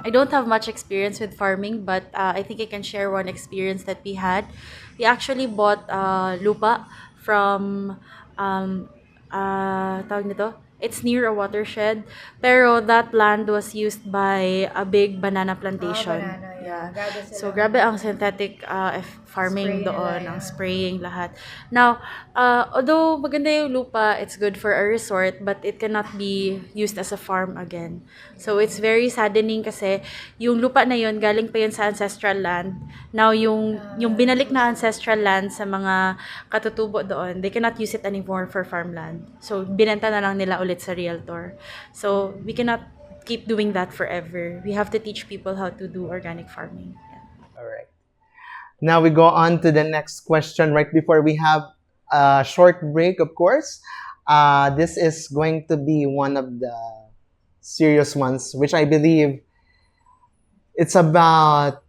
I don't have much experience with farming, but I think I can share one experience that we had. We actually bought lupa from tawag nito. It's near a watershed, pero that land was used by a big banana plantation. Banana, yeah. Grabe sila. So grabe ang synthetic farming Spray doon, nila, ang yeah. spraying lahat. Now, although maganda yung lupa, it's good for a resort, but it cannot be used as a farm again. So it's very saddening kasi yung lupa na yun, galing pa yun sa ancestral land. Now, yung binalik na ancestral land sa mga katutubo doon, they cannot use it anymore for farmland. So binenta na lang nila ulit sa realtor. So we cannot keep doing that forever. We have to teach people how to do organic farming. All right. Now we go on to the next question right before we have a short break, of course. This is going to be one of the serious ones, which I believe it's about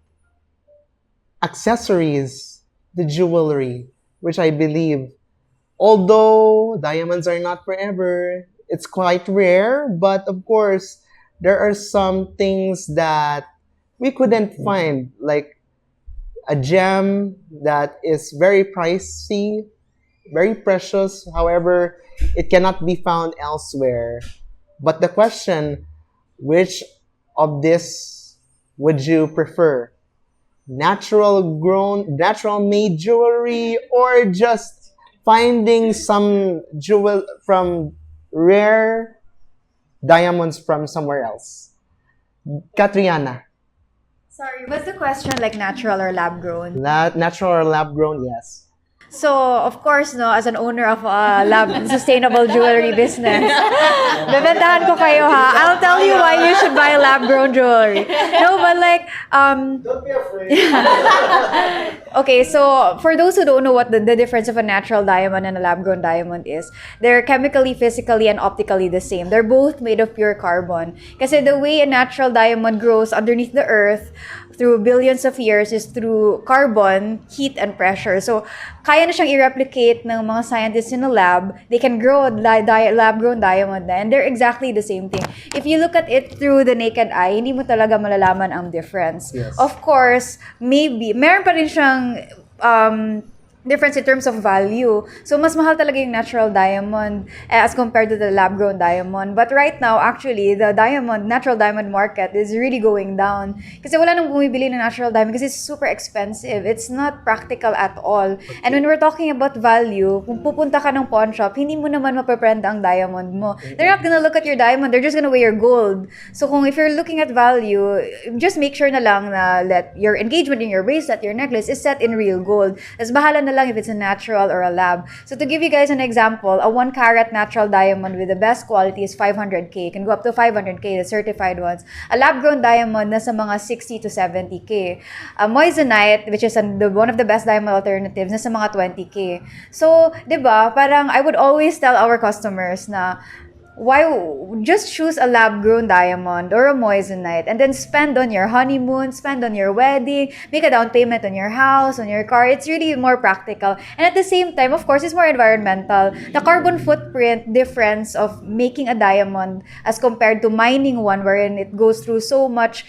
accessories, the jewelry, which I believe, although diamonds are not forever, it's quite rare, but of course, there are some things that we couldn't find, like a gem that is very pricey, very precious. However, it cannot be found elsewhere. But the question, which of this would you prefer? Natural grown, natural made jewelry, or just finding some jewel from rare diamonds from somewhere else? Katriana. Sorry, was the question like natural or lab grown? Natural or lab grown? Yes. So, of course, no, as an owner of a lab sustainable jewelry business, bebentahan ko kayo, ha. I'll tell you why you should buy lab-grown jewelry. No, but like, Don't be afraid. okay, so for those who don't know what the difference of a natural diamond and a lab-grown diamond is, they're chemically, physically, and optically the same. They're both made of pure carbon. Kasi the way a natural diamond grows underneath the earth through billions of years is through carbon, heat, and pressure. So, kaya na siyang i-replicate ng mga scientists in a lab. They can grow a lab-grown diamond na, and they're exactly the same thing. If you look at it through the naked eye, hindi mo talaga malalaman ang difference. Yes. Of course, maybe, meron pa rin siyang difference in terms of value. So, mas mahal talaga yung natural diamond as compared to the lab-grown diamond. But right now, actually, the natural diamond market is really going down. Kasi wala nang bumibili ng natural diamond kasi it's super expensive. It's not practical at all. And when we're talking about value, kung pupunta ka ng pawn shop, hindi mo naman mapaprenda ang diamond mo. They're not gonna look at your diamond, they're just gonna weigh your gold. So, kung if you're looking at value, just make sure na lang na that your engagement in your bracelet, your necklace is set in real gold. As bahala na lang if it's a natural or a lab. So to give you guys an example, a 1 carat natural diamond with the best quality is 500K. It can go up to 500K, the certified ones. A lab-grown diamond nasa mga 60 to 70K. A moissanite, which is one of the best diamond alternatives, nasa mga 20K. So, 'di ba? Parang I would always tell our customers na why just choose a lab-grown diamond or a moissanite and then spend on your honeymoon, spend on your wedding, make a down payment on your house, on your car. It's really more practical. And at the same time, of course, it's more environmental. The carbon footprint difference of making a diamond as compared to mining one wherein it goes through so much,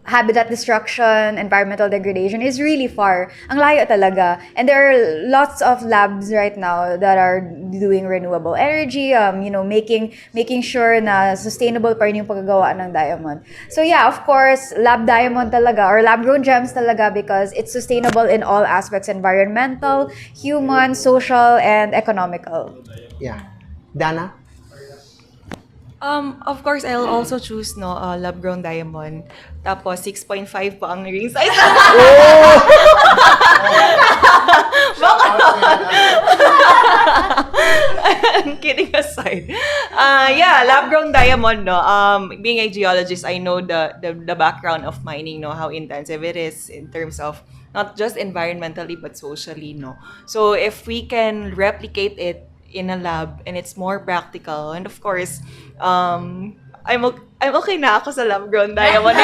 habitat destruction, environmental degradation is really far. Ang layo talaga. And there are lots of labs right now that are doing renewable energy, making sure na sustainable pa rin yung paggagawa ng diamond. So yeah, of course, lab diamond talaga or lab-grown gems talaga because it's sustainable in all aspects, environmental, human, social, and economical. Yeah. Dana? Of course, I'll also choose lab-grown diamond. Tapos 6.5 po ang ring size. Kidding aside. Yeah, lab-grown diamond, no. Being a geologist, I know the background of mining, no, how intensive it is in terms of not just environmentally but socially, no. So if we can replicate it in a lab and it's more practical, and of course, I'm okay na ako sa lab-grown diamond.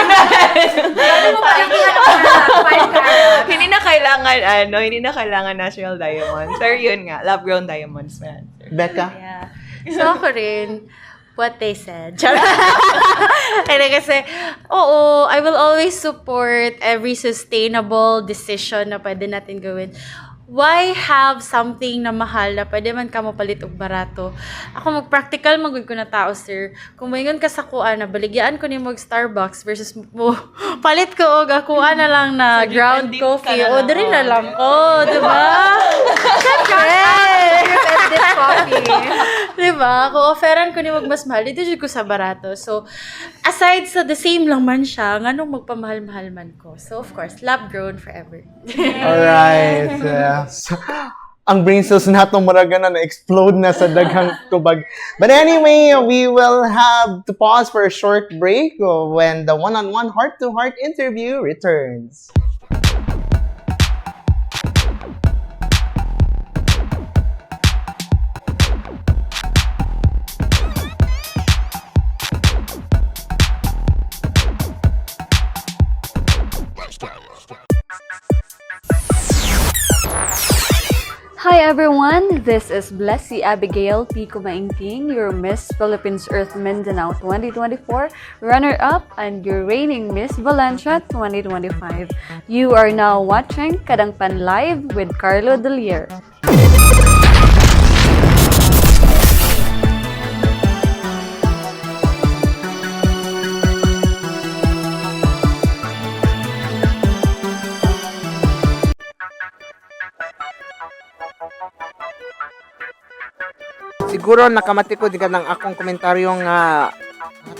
Hindi na kailangan natural diamonds. Pero yun nga, lab-grown diamonds, man. Becca? Yeah. So ako rin, what they said. Kaya kasi, oo, I will always support every sustainable decision na pwede natin gawin. Why have something na mahal na pwede man ka mapalit og barato? Ako mag-practical magud ko na tao, sir. Kung mayngon ka sa kuan na baligyan ko ni mag Starbucks versus mo palit ko og kuan na lang na ground coffee. O diri na lang ko, di ba? Siyempre! Di ba? Kung offeran ko ni mag mas mahal, dito ko sa barato. So, aside sa the same lang man siya, nganong magpamahal-mahal man ko. So, of course, lab grown forever. Alright. Ang brain cells natong maraga na explode na sa daghang tubag. But anyway, we will have to pause for a short break when the one-on-one heart-to-heart interview returns. Hi everyone, this is Blessy Abigail P. Kumaingting, your Miss Philippines Earth Mindanao 2024 runner-up and your reigning Miss Valencia 2025. You are now watching Kadangpan Live with Carlo Delier. Siguro nakamatikod ka ng akong komentaryong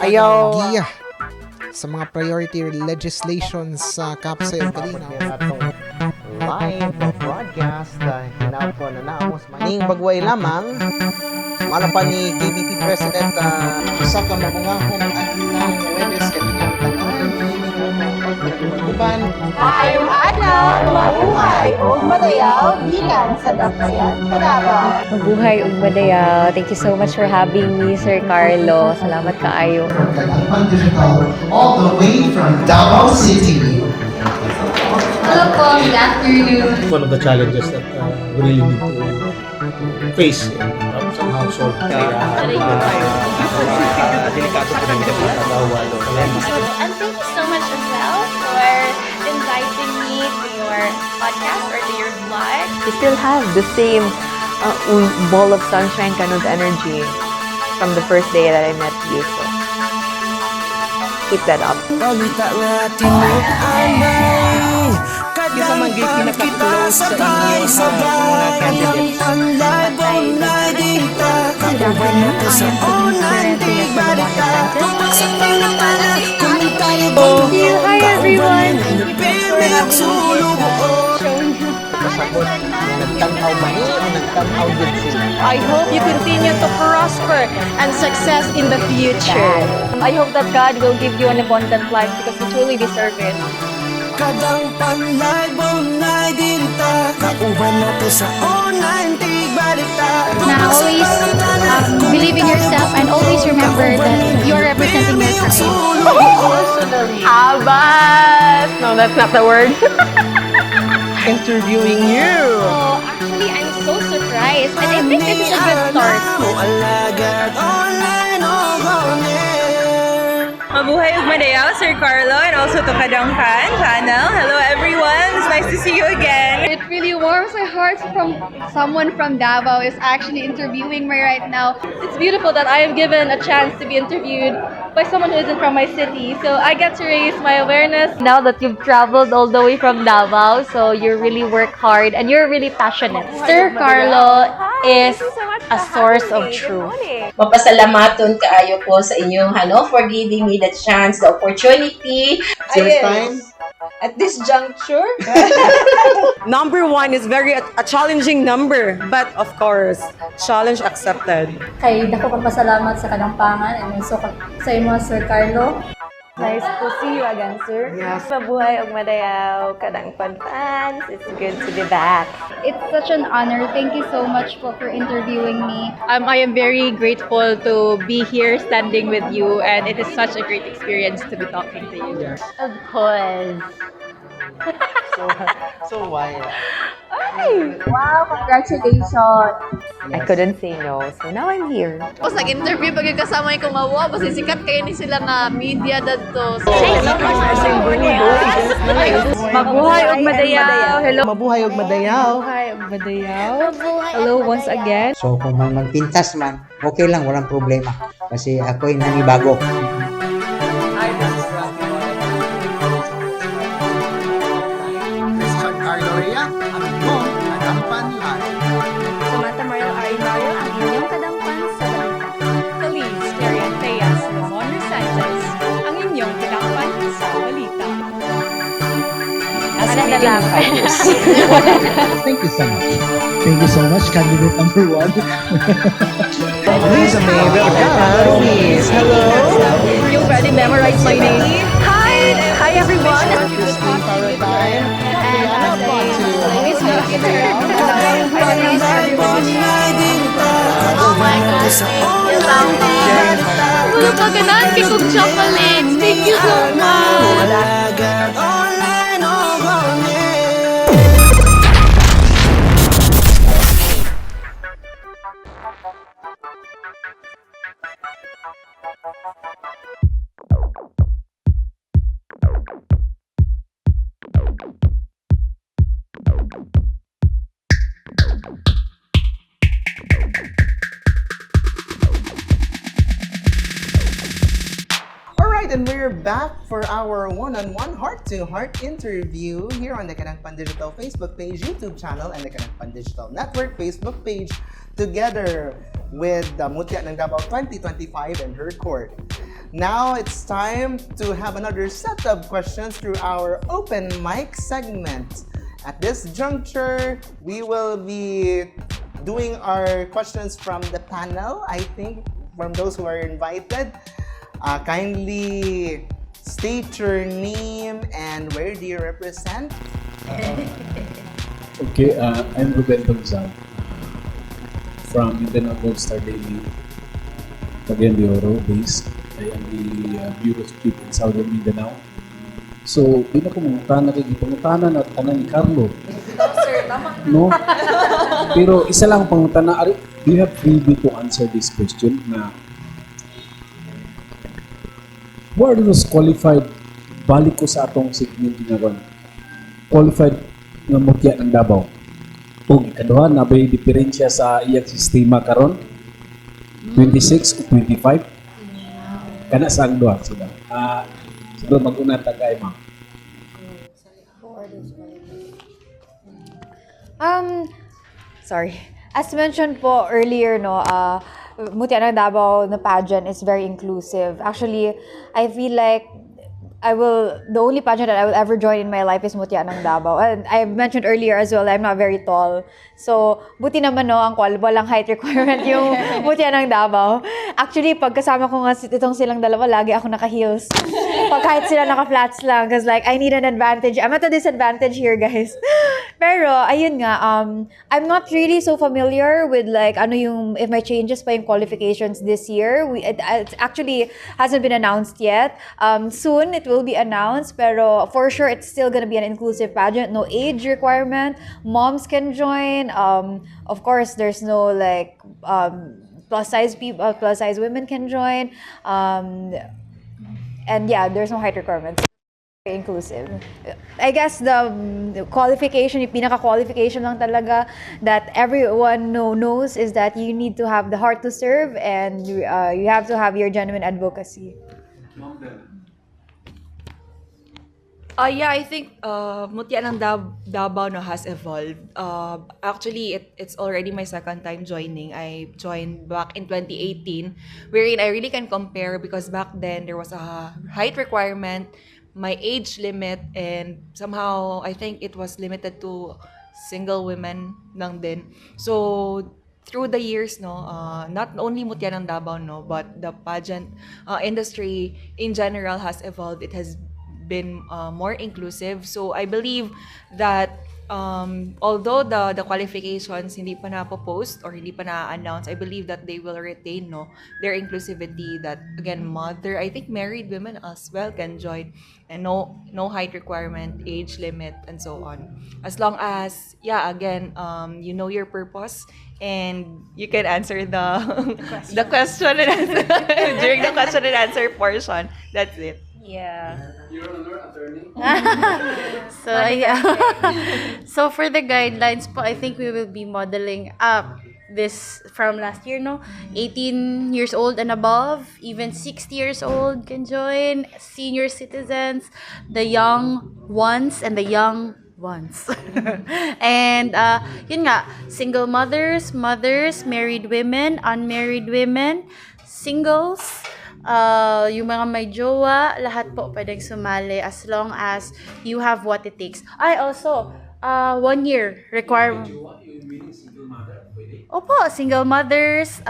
ayaw giya sa mga priority legislations sa Kapsa ug Kalinaw. Live broadcast hinapon na naamos maning bagway lamang pa ni KBP President usa ka mabungahong adlang Webes kanilang tag-aran uban Ayong adlaw, mabuhay o madayaw, bilang sa Dabayan sa Dabaw. Mabuhay ug madayaw. Thank you so much for having me, Sir Carlo. Salamat kaayo. Kadangpan Digital, all the way from Davao City. Hello po, good afternoon. One of the challenges that we really need to face and somehow solve. Delikado po namin ang pagkakawa. And thank you so much as well for inviting me to your podcast or to your vlog. You still have the same ball of sunshine kind of energy from the first day that I met you. So, keep that up. Kita man gay pinaka-close sa inyo sa mga candidates. Hi everyone! I hope you continue to prosper and success in the future. I hope that God will give you an abundant life because you truly deserve it. Kadangpan live online din ta. Kauban na to sa online tigbalita. Now, always believe in yourself and always remember that you're representing your country. Habas! No, that's not the word. Interviewing you. Oh, actually, I'm so surprised. And I think this is a good start. Alagad online o Mabuhay ug madayaw, Sir Carlo, and also to Kadangpan channel. Hello everyone, it's nice to see you again. It really warms my heart from someone from Davao is actually interviewing me right now. It's beautiful that I am given a chance to be interviewed by someone who isn't from my city. So I get to raise my awareness. Now that you've traveled all the way from Davao, so you really work hard and you're really passionate. Sir Carlo is a source of truth. Mapasalamaton kaayo ko sa inyong for giving me the chance, the opportunity. First time? At this juncture, Number 1 is very a challenging number, but of course, challenge accepted. Kay dako kang pasalamat sa Kadangpangan and also sa imo, Sir Carlo. Nice to see you again, sir. Yes. Mabuhay og madayaw, Kadangpan fans. It's good to be back. It's such an honor. Thank you so much for interviewing me. I am very grateful to be here standing with you, and it is such a great experience to be talking to you. Of course. So why? Wow, congratulations. I couldn't say no, so now I'm here. Tapos nag-interview pag kasama yung kumawa, kasi sikat kayo ni sila nga media dadto. So, Mabuhay og madayaw. Hello. Mabuhay og madayaw. Hello once again. So kung may magpintas man, okay lang, walang problema. Kasi ako'y nanibago. Samantha Mariel Arinario, ang inyong kadangpan sa balita. Feliz Carianteas Ramon Resendes, ang inyong kadangpan sa balita. Thank you so much. Thank you so much, candidate number 1. Lisa May Rebekah Celis. Hello. You already memorized my name. Hi! Hi everyone! Christine Paradine. Katriana Batu. oh my gosh, you love me. Wala pa ganan, kikog chocolate. Thank you so much. Alagad online o Alright, and we're back for our one-on-one heart-to-heart interview here on the Kadangpan Digital Facebook page, YouTube channel, and the Kadangpan Digital Network Facebook page, together with the Mutya ng Dabaw 2025 and her court. Now it's time to have another set of questions through our open mic segment. At this juncture, we will be doing our questions from the panel, I think, from those who are invited. Kindly state your name and where do you represent? Okay, I'm Rebekah Gail from Mindanao Gold Star Daily, Cagayan de Oro based. I am the Bureau Chief in Southern Mindanao. So, di na ko mangutana kay pangutana na tanan ni Carlo. No? Pero isa lang pangutana, do you have freebie to answer this question na who are those qualified, balik ko sa atong segment ginagawa, qualified nga mutya ng Dabaw? O ikaduha, nabay diferensya sa iyang sistema karon 26 o 25? Kana sa ang duha sila. Siguro mag-una tagay, ma'am. Sorry. As mentioned po earlier, Mutya ng Davao na pageant is very inclusive. Actually, I feel like the only pageant that I will ever join in my life is Mutya ng Davao. And I mentioned earlier as well, I'm not very tall. So, buti naman ang walang height requirement yung Mutya ng Davao. Actually, pag kasama ko nga itong silang dalawa, lagi ako naka-heels. Pag kahit sila naka-flats lang. Because like, I need an advantage. I'm at a disadvantage here, guys. Pero, ayun nga, I'm not really so familiar with like, if may changes pa yung qualifications this year. It actually hasn't been announced yet. Soon, it will be announced. Pero, for sure, it's still gonna be an inclusive pageant. No age requirement. Moms can join. Of course, there's no like, plus size women can join. And yeah, there's no height requirements. Very inclusive. I guess the qualification, yung pinaka-qualification lang talaga that everyone knows is that you need to have the heart to serve and you have to have your genuine advocacy. Yeah, I think Mutya ng Dabaw has evolved. Actually, it's already my second time joining. I joined back in 2018, wherein I really can compare because back then there was a height requirement, my age limit, and somehow I think it was limited to single women lang din. So through the years, not only Mutya ng Dabaw, but the pageant industry in general has evolved. It has been more inclusive. So I believe that although the qualifications hindi pa na-post or hindi pa na-announce, I believe that they will retain their inclusivity, that again, I think married women as well can join, and no height requirement, age limit, and so on. As long as, again, you know your purpose and you can answer the question and answer during the question and answer portion. That's it. Yeah. You're an attorney? So, yeah. So, for the guidelines po, I think we will be modeling up this from last year, 18 years old and above, even 60 years old can join, senior citizens, the young ones, and the young ones. And, yun nga, single mothers, married women, unmarried women, singles, yung mga may jowa, lahat po pwedeng sumali as long as you have what it takes. Also, 1 year requirement. Opo, single mothers.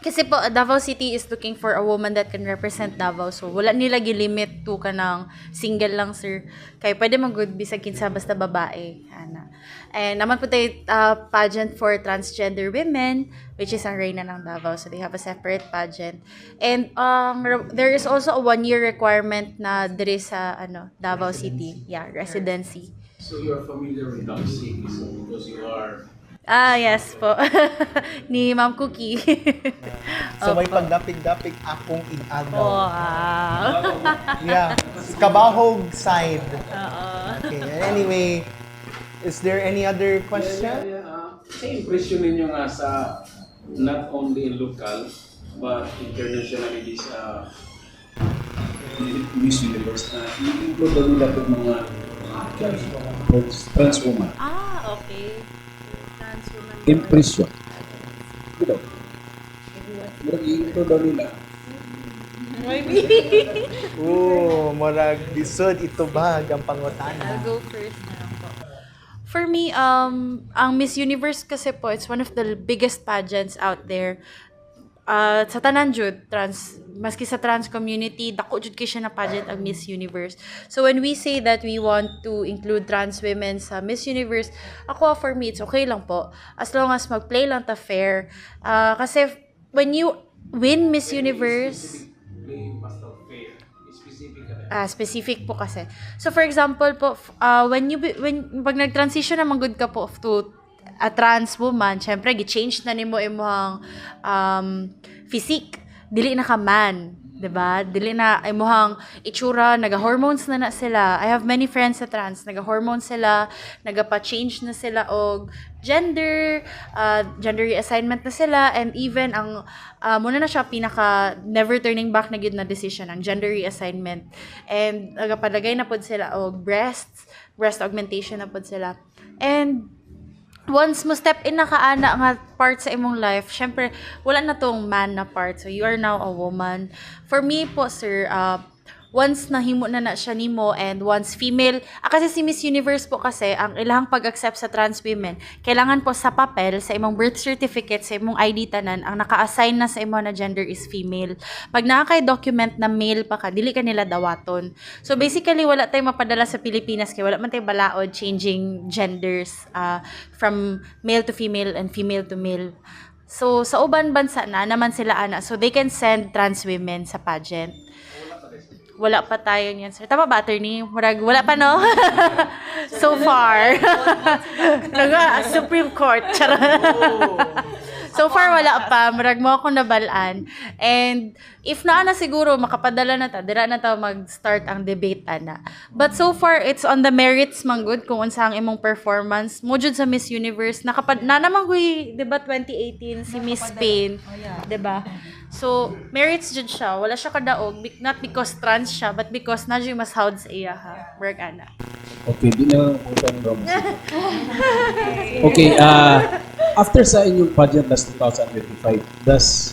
Kasi po, Davao City is looking for a woman that can represent Davao. So, wala nila gilimit to ka ng single lang, sir. Kaya pwede mag-good bisag kinsa basta babae. And naman po tayo pageant for transgender women, which is ang Reyna ng Davao. So, they have a separate pageant. And there is also a 1 year requirement na diri sa Davao City. Yeah, residency. So you're familiar with Davao City because you are... Yes po. Ni Ma'am Cookie. So may pagdapig-dapig akong igagaw. Wow. Yeah. Kabahog side. Okay. Anyway, is there any other question? Sa impression ninyo nga sa not only in local but internationally sa Miss Universe na i-include nila itong mga trans woman. Okay. Impression. Ito. I-include nila. Murag lisod ito ba ang pangutana? I'll go first na lang po. For me, ang Miss Universe kasi po, it's one of the biggest pageants out there. Sa tanan jud, maski sa trans community, dako jud kay siya na pageant ang Miss Universe. So when we say that we want to include trans women sa Miss Universe, for me, it's okay lang po. As long as mag-play lang ta fair. Kasi when you win Miss Universe, specific po kasi. So for example po, when pag nag-transition naman good ka po to a trans woman, syempre gi-change na nimo imong physique, dili na ka man, 'di ba? Dili na imong itsura, naga-hormones na sila. I have many friends sa trans, naga-hormones sila, nagapa-change na sila og gender reassignment na sila, and even ang muna na siya pinaka never turning back na gid na decision ang gender reassignment. And nagapadagay na pod sila og breast augmentation na pod sila. And once mo step in na kaana nga part sa imong life, syempre, wala na tong man na part. So, you are now a woman. For me po, sir, once nahimo na siya nimo and once female, kasi si Miss Universe po kasi, ang ilahang pag-accept sa trans women, kailangan po sa papel, sa imong birth certificate, sa imong ID tanan, ang naka-assign na sa imo na gender is female. Pag nakakay document na male pa ka, dili ka nila dawaton. So basically, wala tayong mapadala sa Pilipinas, kaya wala man tayong balaod changing genders from male to female and female to male. So sa uban bansa na naman sila ana, so they can send trans women sa pageant. Wala pa tayo niyan, sir. Tama ba, attorney? Wala pa, no? So far. Supreme Court. So far, wala pa. Murag mo akong nabalaan. And if na siguro, makapadala na ta, dira na ta mag-start ang debate, ana. But so far, it's on the merits, manggod, kung unsa ang imong performance. Mujud sa Miss Universe, na naman di ba, 2018, si Miss Spain. Di ba? So, merits jud siya. Wala siya kadaog. Not because trans siya, but because na dyan mas hawd sa iya, ha? Work, ana. Okay, di na lang utang daw. Okay, after sa inyong pageant last 2025, does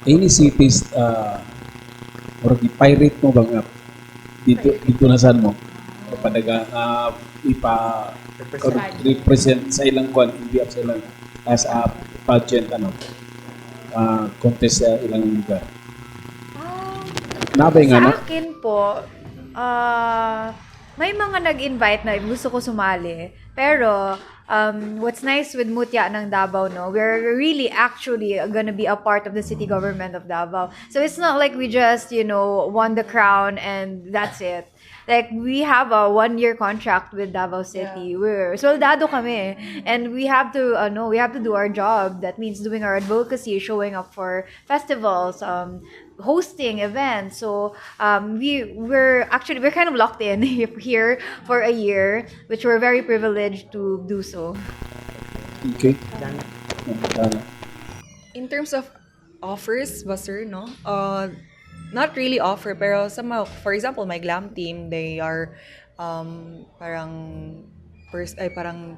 any cities or pirate mo bang dito na saan mo? Kapadaga represent sa ilang kwan, hindi sa ilang as a pageant contest sa ilang lugar. Nabay nga Sa na? akin po, may mga nag-invite na gusto ko sumali. Pero, what's nice with Mutya ng Dabaw, no? We're really actually gonna be a part of the city government of Davao. So it's not like we just, won the crown and that's it. Like, we have a 1-year contract with Davao City. We're soldado kami. And we have to do our job. That means doing our advocacy, showing up for festivals, hosting events. So, we're kind of locked in here for a year, which we're very privileged to do so. Okay. In terms of offers, ba sir, no? Not really offer, pero somehow, for example, my glam team, they are parang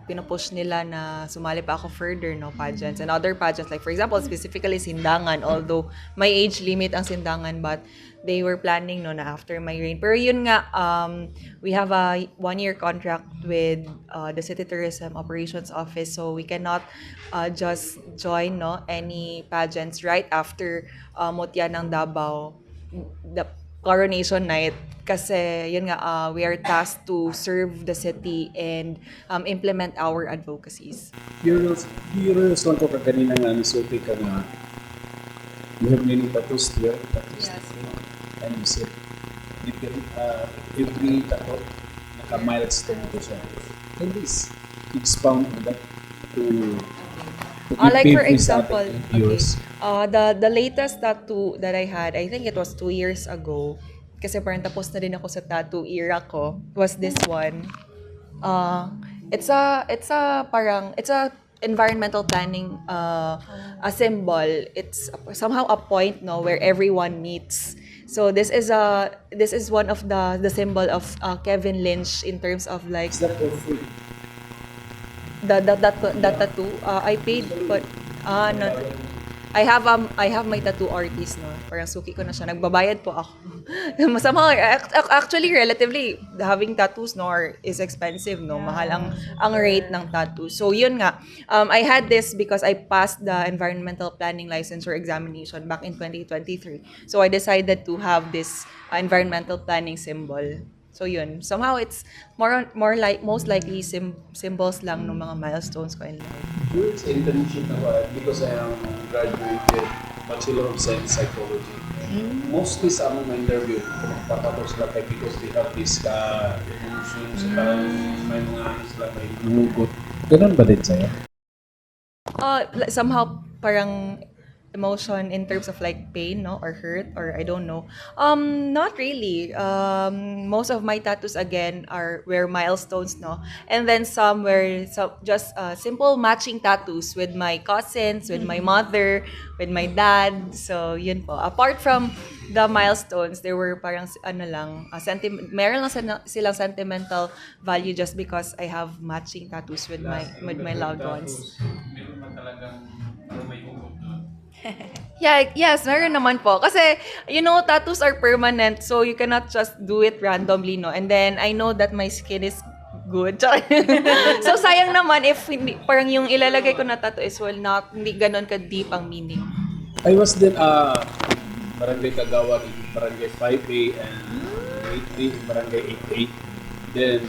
pinupush nila na sumali pa ako further, no, pageants and other pageants, like for example, specifically Sindangan, although my age limit ang Sindangan, but they were planning, no, na after my reign. Pero yun nga, we have a 1-year contract with the City Tourism Operations Office, so we cannot just join, no, any pageants right after Mutya ng Dabaw, the coronation night, kasi yun nga, we are tasked to serve the city and implement our advocacies. Curious lang ko kanina nga nisuti ka na you have many tattoos here. Tattoos. Yes. And you said every tattoo naka-milestone ko siya. Can this expound on that to like for example, the latest tattoo that I had, I think it was 2 years ago, kasi parang tapos na din ako sa tattoo era ko, was this one. It's a environmental planning a symbol. It's somehow a point, no, where everyone meets. So this is one of the symbol of Kevin Lynch in terms of like. Is that for free? That tattoo, I paid, but no. I have my tattoo artist, no. Parang suki ko na siya. Nagbabayad po ako. Masama, actually relatively having tattoos, no, is expensive, no. Mahal ang rate ng tattoo. So yun nga. I had this because I passed the environmental planning licensure examination back in 2023. So I decided to have this environmental planning symbol. So yun, somehow it's more like most likely symbols lang ng mga milestones ko in life. During sa internship na ba, because I am graduated Bachelor of Science Psychology, mostly sa among interview, pagpapatapos sila kay because they have this emotions, may mga sila may nugot. Ganun ba din sa'yo? Somehow parang emotion in terms of like pain, no, or hurt, or I don't know. Not really. Most of my tattoos again were milestones, no, and then some were just simple matching tattoos with my cousins, with my mother, with my dad. So yun po. Apart from the milestones, there were parang meron lang silang sentimental value just because I have matching tattoos with my loved ones. Meron man talagang may hugot doon. Yeah, yes, meron naman po. Kasi, tattoos are permanent, so you cannot just do it randomly, no? And then, I know that my skin is good. So, sayang naman if hindi, parang yung ilalagay ko na tattoo is hindi ganon ka-deep ang meaning. I was then Barangay Kagawad in Barangay 5A and 8A in Barangay 8A. Then,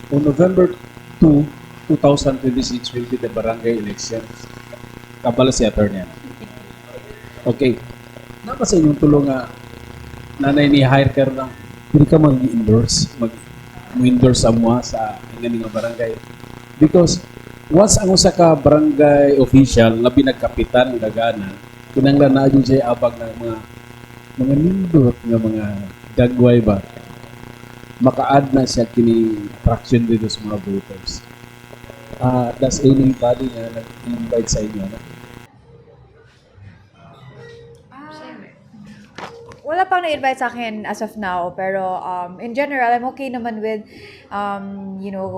on November 2, 2026 will be the barangay elections. Kabalo si attorney. Okay. Napa sa inyong tulong nga nanay ni hire ka lang, hindi ka mag-endorse, mag-endorse sa mga sa nga barangay. Because once ang usa ka barangay official, labi nagkapitan ng dagana, kinanglan na yun siya abag ng mga nindot nga mga dagway ba, maka-add na siya kini attraction dito sa mga voters. Does anybody nga nag-invite sa inyo na? Wala pang na-invite sa akin as of now, pero in general, I'm okay naman with,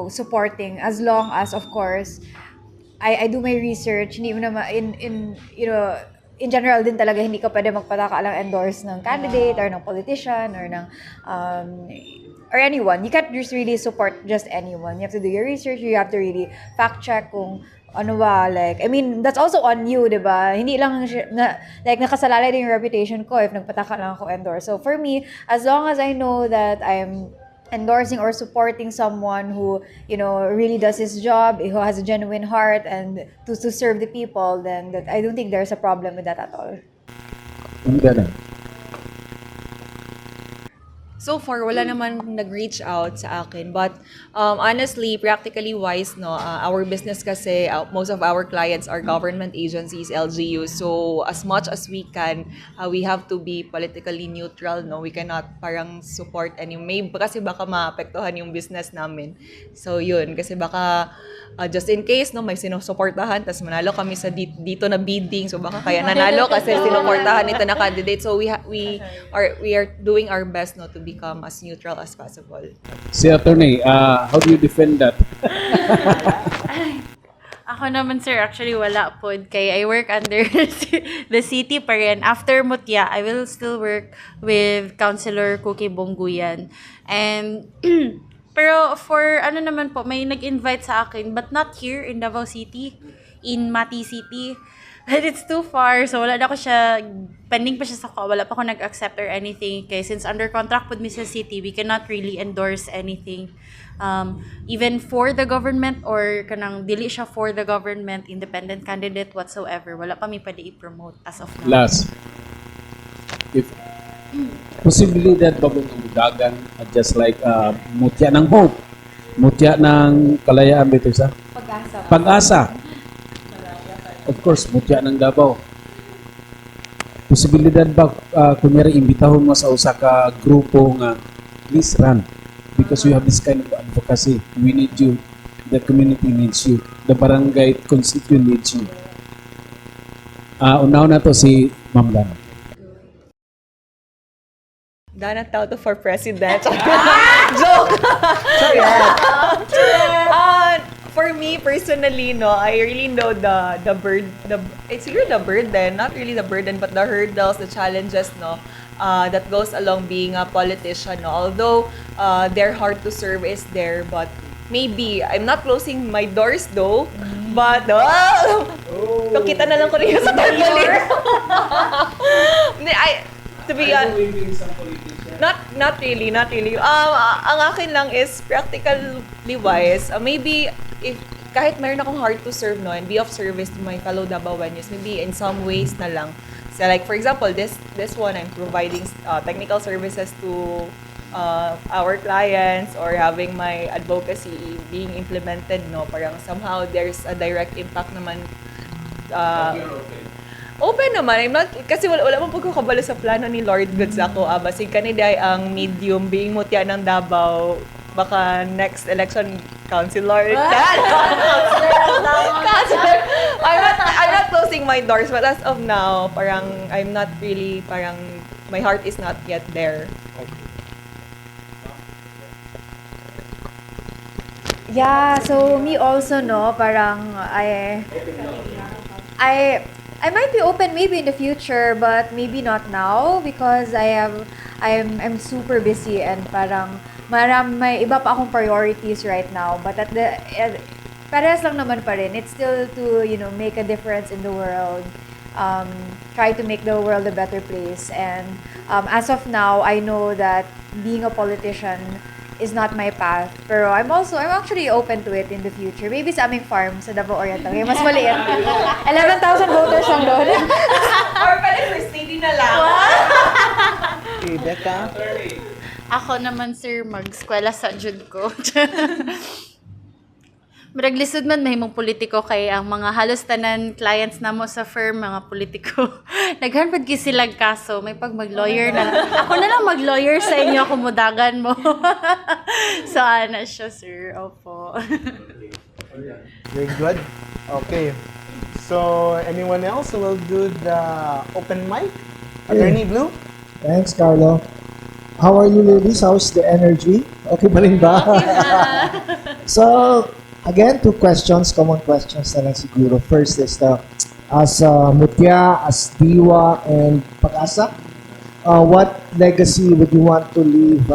supporting as long as, of course, I do my research. Hindi mo naman, in general din talaga, hindi ka pwede magpataka lang endorse ng candidate or ng politician or ng, or anyone. You can't just really support just anyone. You have to do your research. You have to really fact check kung ano ba, like, I mean, that's also on you, diba? Hindi lang, nakasalalay din yung reputation ko if nagpataka lang ako endorse. So for me, as long as I know that I'm endorsing or supporting someone who, really does his job, who has a genuine heart and to serve the people, then I don't think there's a problem with that at all. So far, wala naman nag-reach out sa akin. But honestly, practically wise, no, our business kasi, most of our clients are government agencies, LGUs. So as much as we can, we have to be politically neutral, no? We cannot parang support kasi baka maapektuhan yung business namin. So yun, kasi baka just in case, no, may sinusuportahan, tas manalo kami sa dito na bidding. So baka kaya nanalo kasi sinuportahan ito na candidate. So we are doing our best, no, to become as neutral as possible. Si attorney, how do you defend that? Ako naman, sir, actually wala po. Kaya I work under the city pa rin. After Mutya, I will still work with Councilor Cookie Bongguyan. And pero for naman po, may nag-invite sa akin, but not here in Davao City, in Mati City. And it's too far, so wala na ko siya, pending pa siya sa wala pa ako nag-accept or anything. Kaya since under contract with Mrs. City, we cannot really endorse anything. Even for the government or kanang dili siya for the government, independent candidate whatsoever, wala pa mi pwede i-promote as of now. Last, if posibilidad ba mong dagan just like Mutya ng Hope, Mutya ng Kalayaan dito sa Pag-asa. Of course, Mutya ng Dabaw. Posibilidad ba kunyari imbitahon mo sa usa ka grupo nga please run because you have this kind of advocacy. We need you. The community needs you. The barangay constituent needs you. Unaw na to si Ma'am Dana. Dana Tautho for president. Joke! Sorry. For me personally, no, I really know the burden, not really the burden, but the hurdles, the challenges, no, that goes along being a politician, no. Although their heart to serve is there, but maybe I'm not closing my doors though. But nakita na lang ko rin sa tarpaulin. To be not really. Ang akin lang is practically wise. Maybe if kahit mayroon akong heart to serve, no, and be of service to my fellow Dabawenyos, maybe in some ways na lang. So like for example, this one I'm providing technical services to our clients or having my advocacy being implemented, no, parang somehow there's a direct impact naman. Open naman. I'm not, kasi wala mong pagkakabalo sa plano ni Lord Goods ako. Basig kanina ang medium being Mutya ng Dabaw. Baka next election, councilor. Councilor. I'm not closing my doors, but as of now, parang I'm not really, parang my heart is not yet there. Yeah, so me also, no, parang I might be open maybe in the future, but maybe not now because I'm super busy and parang may iba pa akong priorities right now. But parehas lang naman pa rin. It's still to, make a difference in the world. Try to make the world a better place. And as of now, I know that being a politician is not my path. Pero I'm actually open to it in the future. Maybe sa aming farm sa Davao Oriental. Kaya mas maliit. 11,000 voters lang doon. Or pala first lady na lang. Rebekah? Ako naman, sir, mag-eskwela sa jud ko. Murag lisod man mahimong politiko kay ang mga halos tanan clients namo sa firm mga politiko. Naghanpad gi sila kaso may pag mag-lawyer na. Ako na lang mag-lawyer sa inyo kumudagan mo. So ana siya, sir. Opo. Very good. Okay. So anyone else who will do the open mic? Attorney Blue? Thanks, Carlo. How are you, ladies? How's the energy? Okay ba rin ba? So, again, 2 questions, common questions na lang siguro. First is as Mutya, as Diwa, and Pag-asa, what legacy would you want to leave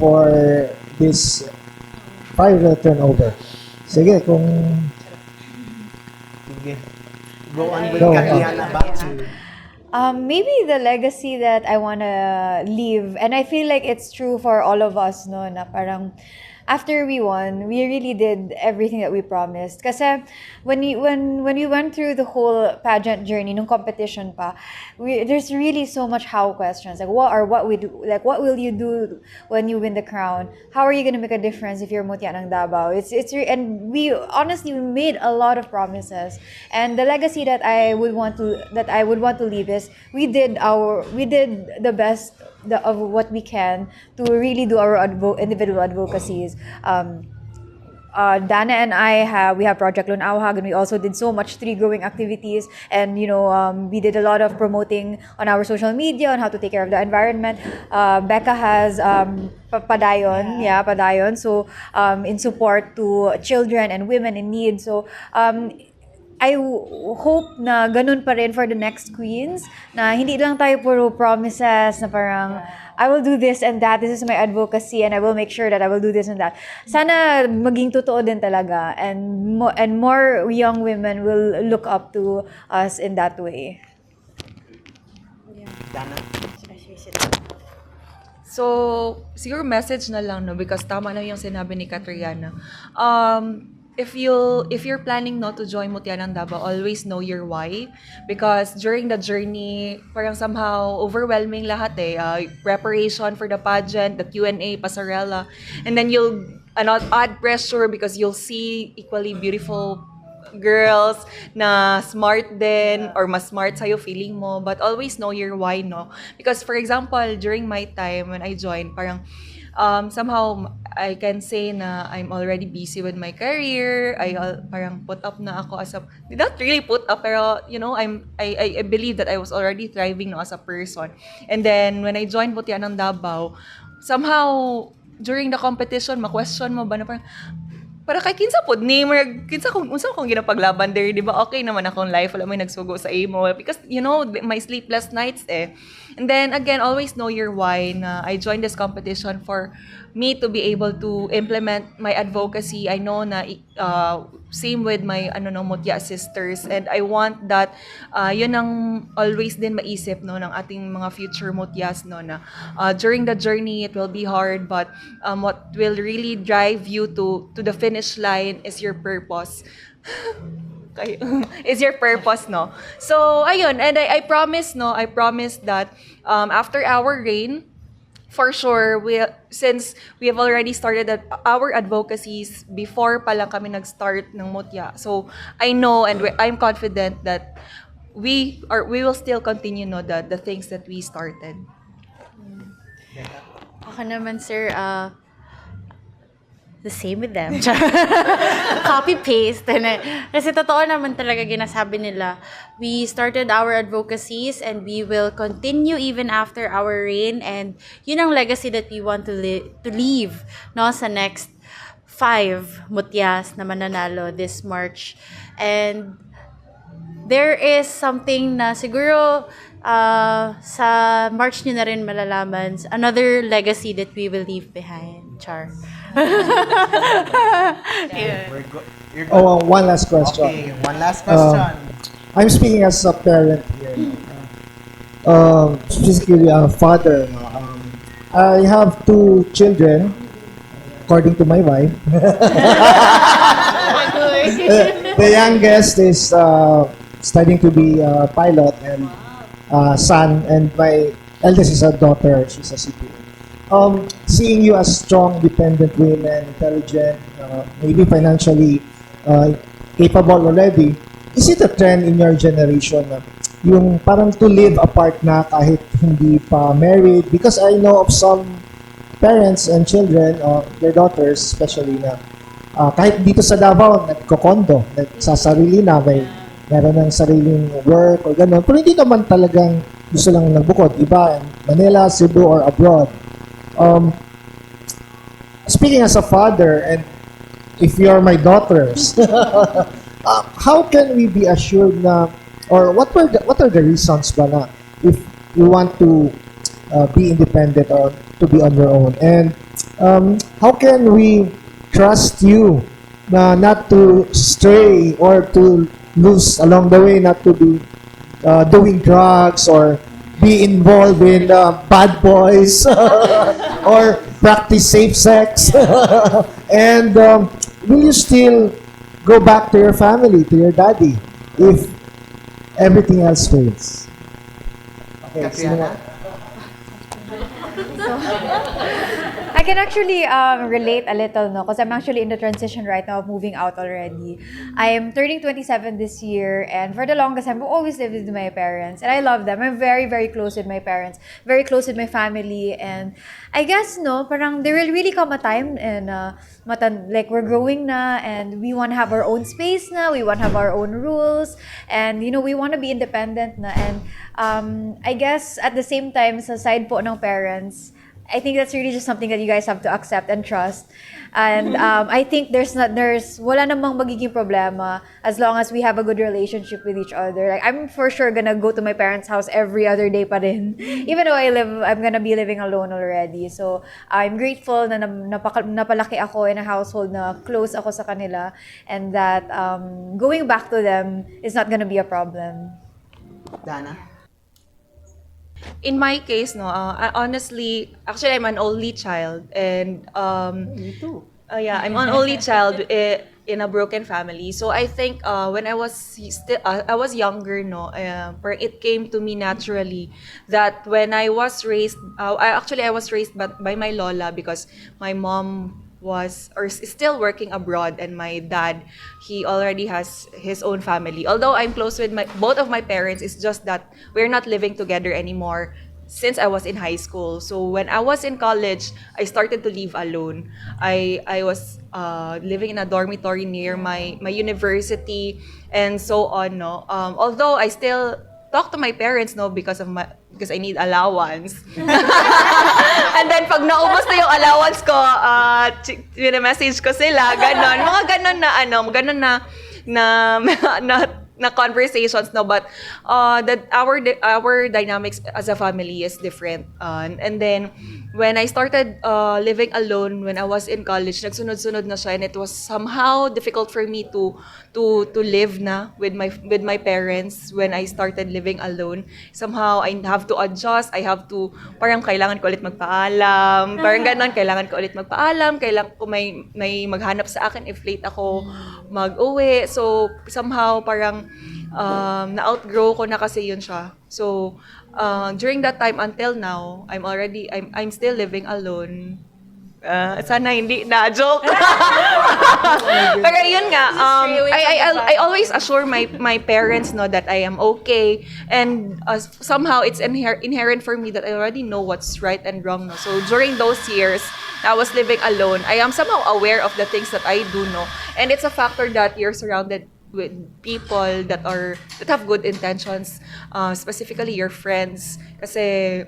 for this prior turnover? Sige, kung... Sige. Go on with Katriana Batu. Maybe the legacy that I want to leave, and I feel like it's true for all of us, no, na parang after we won, we really did everything that we promised. Kasi when we went through the whole pageant journey, nung competition pa, there's really so much how questions. Like what will you do when you win the crown? How are you gonna make a difference if you're Mutya ng Dabaw? And we honestly made a lot of promises. And the legacy that I would want to leave is we did the best of what we can to really do our individual advocacies. Dana and we have Project Lunawhag, and we also did so much tree growing activities, and we did a lot of promoting on our social media on how to take care of the environment. Becca has Padayon, Padayon, so in support to children and women in need. So I hope na ganun pa rin for the next queens, na hindi lang tayo puro promises na parang I will do this and that, this is my advocacy and I will make sure that I will do this and that. Sana maging totoo din talaga, and more young women will look up to us in that way. Dana? So, siguro message na lang, no, because tama na yung sinabi ni Katriana. If you're planning not to join Mutya ng Davao, always know your why, because during the journey parang somehow overwhelming lahat preparation for the pageant, the Q&A, pasarela, and then you'll add pressure because you'll see equally beautiful girls na smart din or mas smart sa'yo feeling mo, but always know your why, no? Because for example, during my time when I joined, parang somehow I can say na I'm already busy with my career. Parang put up na ako as not really put up, pero I believe that I was already thriving as a person. And then when I joined Mutya ng Dabaw, somehow during the competition, ma-question mo ba na parang para kay kinsa pod ni kinsa kung unsa kong ginapaglaban there, di ba? Okay naman akong life, wala may nagsugo sa imo because my sleepless nights And then again, always know your why. Na I joined this competition for me to be able to implement my advocacy. I know na same with my Mutya sisters, and I want that yun ang always din maisip ng ating mga future Mutyas na during the journey it will be hard, but what will really drive you to the finish line is your purpose. Is your purpose, no? So ayun, and I promise that after our reign, for sure, since we have already started our advocacies before pa lang kami nag-start ng Mutya. So I know and I'm confident that we will still continue the things that we started. Ako naman, sir, the same with them. Copy-paste. Kasi totoo naman talaga ginasabi nila. We started our advocacies and we will continue even after our reign, and yun ang legacy that we want to leave sa next 5 Mutyas na mananalo this March. And there is something na siguro sa March nyo na rin malalaman, another legacy that we will leave behind. Char. Yeah. Oh, one last question. Okay, one last question. I'm speaking as a parent here. Specifically a father. I have 2 children, according to my wife. The youngest is studying to be a pilot and son, and my eldest is a daughter. She's a CPA. Seeing you as strong, dependent women, intelligent, maybe financially capable already, is it a trend in your generation na yung parang to live apart na kahit hindi pa married? Because I know of some parents and children, their daughters especially, na kahit dito sa Davao, nagko-condo, nagsasarili na, meron ng sariling work or gano'n, pero hindi naman talagang gusto lang nagbukod. Iba, Manila, Cebu, or abroad. Speaking as a father, and if you're my daughters, how can we be assured na, or what are the reasons ba na if you want to be independent or to be on your own? And how can we trust you na not to stray or to lose along the way, not to be doing drugs or be involved in bad boys or practice safe sex? And will you still go back to your family, to your daddy, if everything else fails? Okay, Katriana? I can actually relate a little, no, because I'm actually in the transition right now of moving out already. I am turning 27 this year, and for the longest time, I've always lived with my parents, and I love them. I'm very, very close with my parents, very close with my family, and I guess, no, parang there will really come a time, and like we're growing na, and we want to have our own space na, we want to have our own rules, and you know, we want to be independent na, and I guess at the same time, sa side po ng parents, I think that's really just something that you guys have to accept and trust. And I think wala namang magiging problema as long as we have a good relationship with each other. Like, I'm for sure gonna go to my parents' house every other day pa rin. Even though I'm gonna be living alone already. So, I'm grateful na napalaki ako in a household na close ako sa kanila, and that going back to them is not gonna be a problem. Dana? In my case, no, honestly, actually, I'm an only child, and Me too. yeah, I'm an only child in a broken family. So I think when I was younger, no, it came to me naturally that when I was raised, I was raised by my lola, because my mom was or is still working abroad, and my dad, he already has his own family. Although I'm close with both of my parents, it's just that we're not living together anymore since I was in high school. So when I was in college, I started to live alone. I was living in a dormitory near my university and so on, no. Although I still talk to my parents, no, because I need allowance. And then pag naubos na yung allowance ko, message ko sila, ganon. Mga ganon na conversations, no, but that our dynamics as a family is different. And then when I started living alone when I was in college, nagsunod-sunod na siya, and it was somehow difficult for me to live na with my parents when I started living alone. Somehow I have to adjust, I have to parang kailangan ko ulit magpaalam, parang ganon, kailangan ko ulit magpaalam, kailangan ko may maghanap sa akin if late ako mag-uwi. So somehow parang na-outgrow ko na kasi yun siya. So during that time until now, I'm still living alone. Sana hindi na joke. Pero yun nga, I always assure my parents, no, that I am okay, and somehow it's inherent for me that I already know what's right and wrong, no. So during those years I was living alone, I am somehow aware of the things that I do know, and it's a factor that you're surrounded with people that have good intentions, specifically your friends, kasi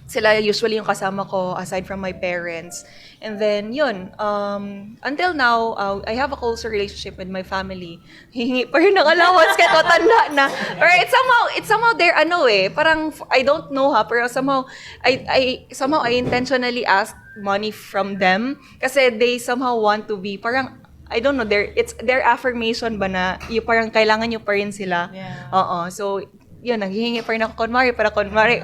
sila usually yung kasama ko aside from my parents. And then, yun, until now, I have a closer relationship with my family. Hingi pa rin ng allowance kahit matanda na. Pero it's somehow there, parang, I don't know pero somehow I intentionally ask money from them kasi they somehow want to be, parang, I don't know, it's their affirmation ba na, parang kailangan nyo pa rin sila. Yeah. So, yun, naghihingi pa rin ako kunwari,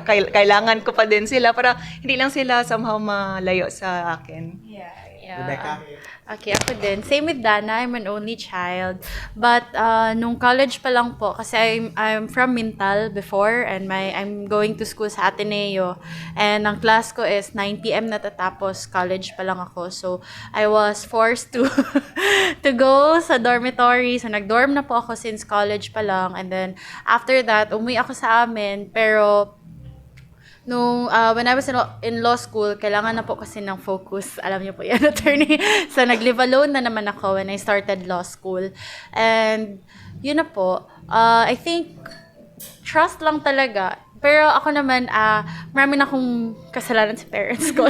kailangan ko pa din sila para hindi lang sila somehow malayo sa akin. Yeah. Rebecca? Okay, ako din. Same with Dana, I'm an only child. But nung college pa lang po, kasi I'm from Mintal before and I'm going to school sa Ateneo. And ang class ko is 9 p.m. natatapos, college pa lang ako. So I was forced to to go sa dormitory. So nag-dorm na po ako since college pa lang. And then after that, umuwi ako sa amin. Pero when I was in law school, kailangan na po kasi ng focus. Alam niyo po yan, attorney. So, nag-live alone na naman ako when I started law school. And, yun na po. I think, trust lang talaga. Pero ako naman, marami na akong kasalanan sa parents ko.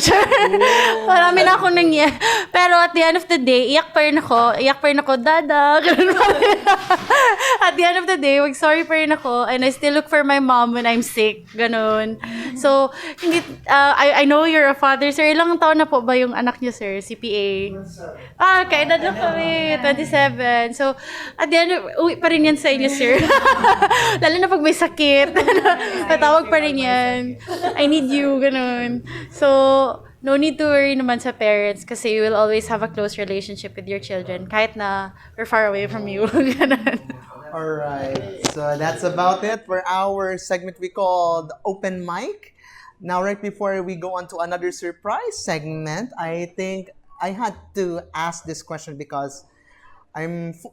Marami na akong nangyari. Pero at the end of the day, iyak pa rin ako, dada. At the end of the day, sorry pa rin ako. And I still look for my mom when I'm sick. Ganun. So, hindi, I know you're a father, sir. Ilang taon na po ba yung anak niyo, sir? CPA? Kaedad lang kami. 27. So, at the end, uwi pa rin yan sa inyo, sir. Lalo na pag may sakit. Tawag pa rin yan. I need you, ganun. So, no need to worry naman sa parents kasi you will always have a close relationship with your children kahit na we're far away from you. Ganun. Alright, so that's about it for our segment we called Open Mic. Now, right before we go on to another surprise segment, I think I had to ask this question because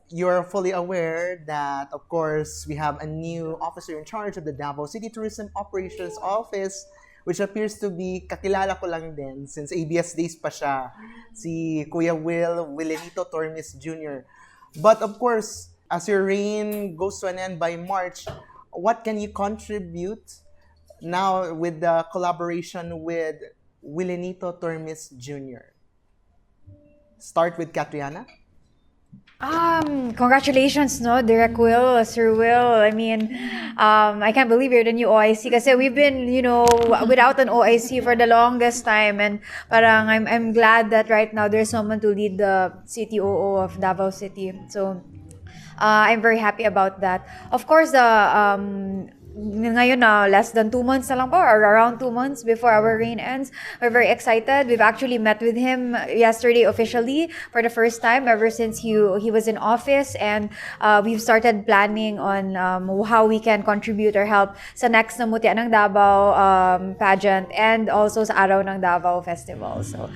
you're fully aware that, of course, we have a new officer in charge of the Davao City Tourism Operations Office, which appears to be, kakilala ko lang din, since ABS days pa siya, si Kuya Willenito Tormes Jr. But of course, as your reign goes to an end by March, what can you contribute now with the collaboration with Willenito Tormes Jr.? Start with Katriana. Congratulations, no, Direk Will, Sir Will. I mean, I can't believe you're the new OIC kasi we've been, without an OIC for the longest time, and parang I'm glad that right now there's someone to lead the CTOO of Davao City. So, I'm very happy about that. Of course, ngayon na less than 2 months na lang po, or around 2 months before our reign ends. We're very excited. We've actually met with him yesterday officially for the first time ever since he was in office, and we've started planning on how we can contribute or help sa next na Mutya ng Dabaw pageant and also sa Araw ng Davao Festival. So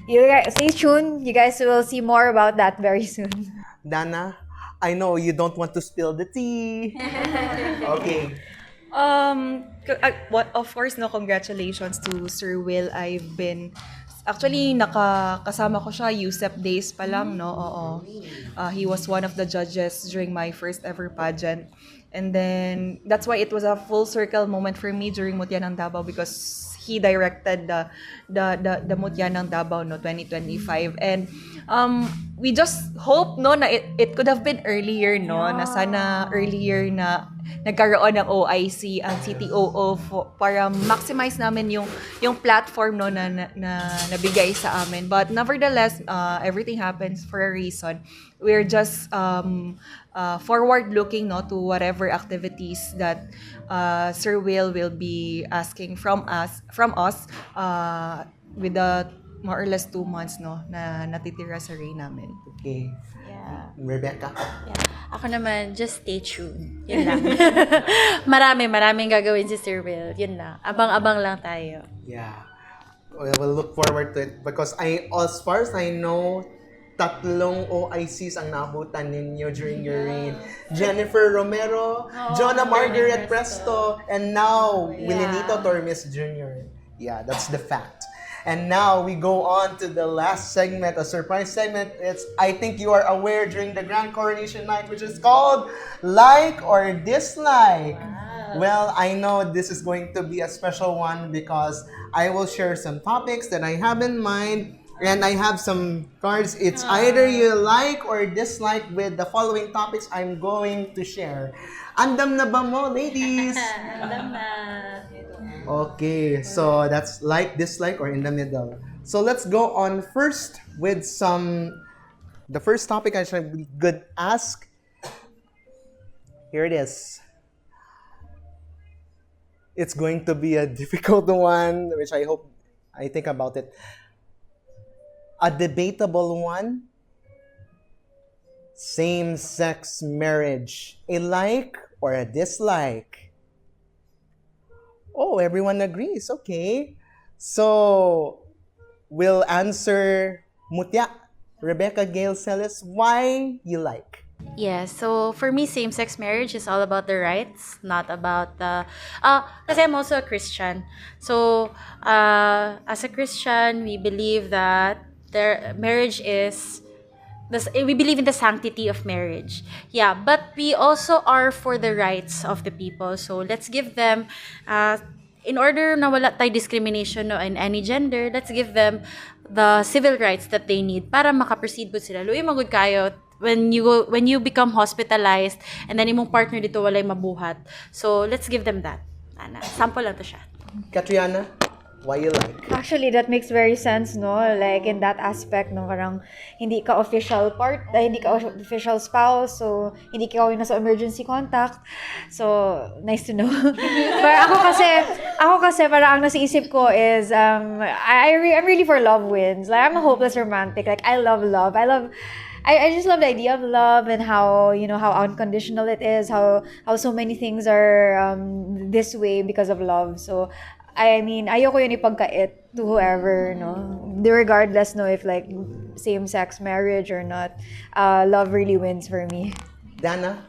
you guys, stay tuned. You guys will see more about that very soon. Dana, I know you don't want to spill the tea. Okay. Of course, no, congratulations to Sir Will. I've been, actually, nakasama ko siya USEP days pa lang, no? Oo. He was one of the judges during my first ever pageant. And then, that's why it was a full circle moment for me during Mutya ng Dabaw because he directed the Mutya ng Dabaw, no, 2025. And we just hope, no, na it could have been earlier, no, na sana earlier na nagkaroon ng OIC ang CTOO para maximize namin yung platform, no, na nabigay sa amin. But nevertheless, everything happens for a reason. We're just forward looking, no, to whatever activities that Sir Will be asking from us with the more or less 2 months, no, na natitira sa reign namin. Okay. Yeah. Rebecca? Yeah. Ako naman, just stay tuned. Yun lang. Maraming gagawin si Sir Will. Yun lang. Abang-abang lang tayo. Yeah. We'll look forward to it because as far as I know, 3 OICs ang naabutan ninyo during your reign. Jennifer Romero, Jonah Margaret Presto, and now Willenito Tormes Jr. Yeah, that's the fact. And now we go on to the last segment, a surprise segment. I think you are aware during the Grand Coronation Night, which is called Like or Dislike. Well, I know this is going to be a special one because I will share some topics that I have in mind and I have some cards. It's either you like or dislike with the following topics I'm going to share. Andam na ba mo, ladies? Andam na. Okay, so that's like, dislike, or in the middle. So let's go on first with the first topic I should ask. Here it is. It's going to be a difficult one, which I think about it. A debatable one. Same-sex marriage. A like or a dislike? Oh, everyone agrees. Okay. So, we'll answer Mutya. Rebekah Gail Celis, why you like? Yeah, so for me, same-sex marriage is all about the rights, not about the... kasi I'm also a Christian. So, as a Christian, we believe that marriage is... we believe in the sanctity of marriage. Yeah, but we also are for the rights of the people. So, let's give them... in order na wala tayo discrimination no, in any gender, let's give them the civil rights that they need para makaproceed po sila. Luwi magud kayo when you become hospitalized and then imong partner dito walay mabuhat. So let's give them that. Sample lang to siya. Katriana, why you like? Actually, that makes very sense, no? Like, in that aspect, no? Parang, hindi ka official spouse, so, hindi ka yung nasa emergency contact. So, nice to know. But ako kasi, parang ang nasiisip ko is, I'm really for love wins. Like, I'm a hopeless romantic. Like, I love love. I just love the idea of love and how, how unconditional it is, how so many things are this way because of love. So, I mean, ayoko yun ipagkait to whoever, no? Regardless, no, if like same-sex marriage or not, love really wins for me. Dana?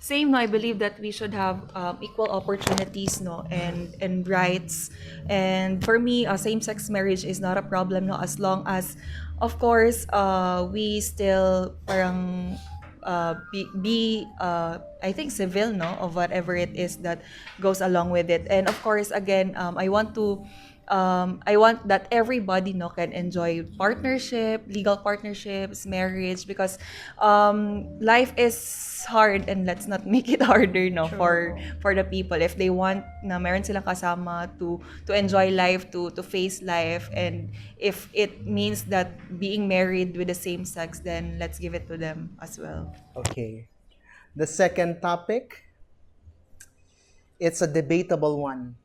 Same, no, I believe that we should have equal opportunities, no, and rights. And for me, same-sex marriage is not a problem, no, as long as, of course, we still parang be I think civil, no, of whatever it is that goes along with it. And of course, again, I want that everybody, no, can enjoy legal partnerships, marriage, because life is hard, and let's not make it harder, no, for the people. If they want na meron silang kasama to enjoy life, to face life, and if it means that being married with the same sex, then let's give it to them as well. Okay. The second topic, it's a debatable one.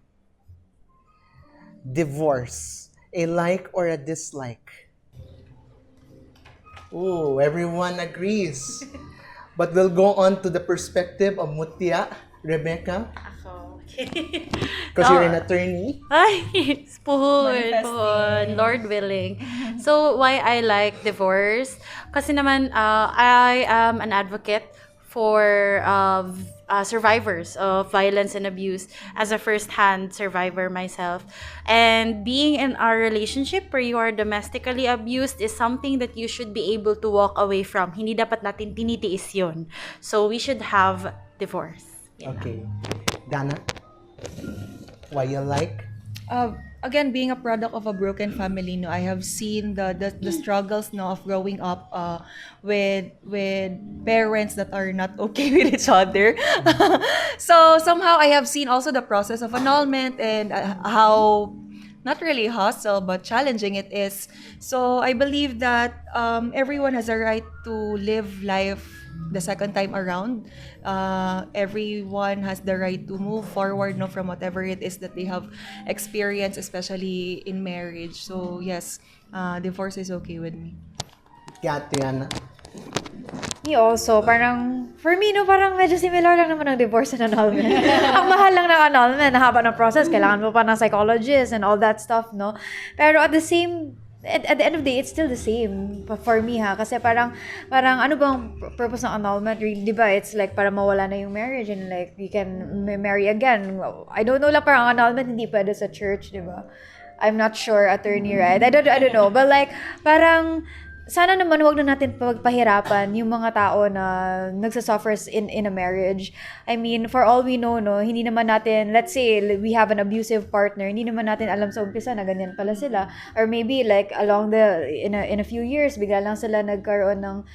Divorce, a like or a dislike? Ooh, everyone agrees. But we'll go on to the perspective of Mutya, Rebekah. Ako. Because you're an attorney. Ay, puhon, Lord willing. So, why I like divorce? Kasi naman, I am an advocate for survivors of violence and abuse as a first-hand survivor myself. And being in a relationship where you are domestically abused is something that you should be able to walk away from. Hindi dapat natin tinitiis yun. So we should have divorce. Okay. Dana, why you like? Again, being a product of a broken family, no, I have seen the struggles, no, of growing up with parents that are not okay with each other. So somehow I have seen also the process of annulment and how not really hostile but challenging it is. So I believe that everyone has a right to live life the second time around. Everyone has the right to move forward, no, from whatever it is that they have experienced, especially in marriage. So yes, divorce is okay with me. Katriana? Me also, parang, for me, no, parang medyo similar lang naman ng divorce and annulment. Ang mahal lang ng annulment, nahaba ng process, kailangan mo pa ng psychologist and all that stuff, no? Pero at the end of the day, it's still the same for me, ha? Kasi parang ano bang purpose ng annulment? Really, di ba? It's like para mawala na yung marriage and like you can marry again. I don't know lang, parang annulment hindi pwede sa church, di ba? I'm not sure, attorney, right? I don't know. But like, parang sana naman wag na natin pagpahirapan yung mga tao na nagsasuffers in a marriage. I mean, for all we know, no, hindi naman natin, let's say we have an abusive partner, hindi naman natin alam sa umpisa na ganyan pala sila. Or maybe like along in a few years, bigla lang sila nagkaroon ng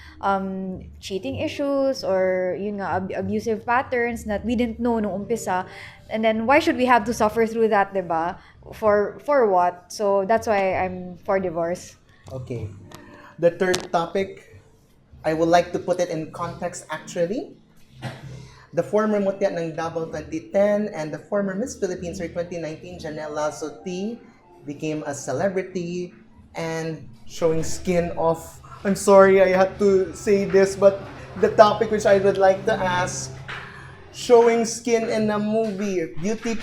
cheating issues or yun nga, abusive patterns that we didn't know nung umpisa. And then why should we have to suffer through that, diba? For what? So that's why I'm for divorce. Okay. The third topic, I would like to put it in context actually. The former Mutya ng Dabaw 2010 and the former Miss Philippines year 2019, Janela Soti, became a celebrity and showing skin off. I'm sorry I had to say this, but the topic which I would like to ask, showing skin in a movie, beauty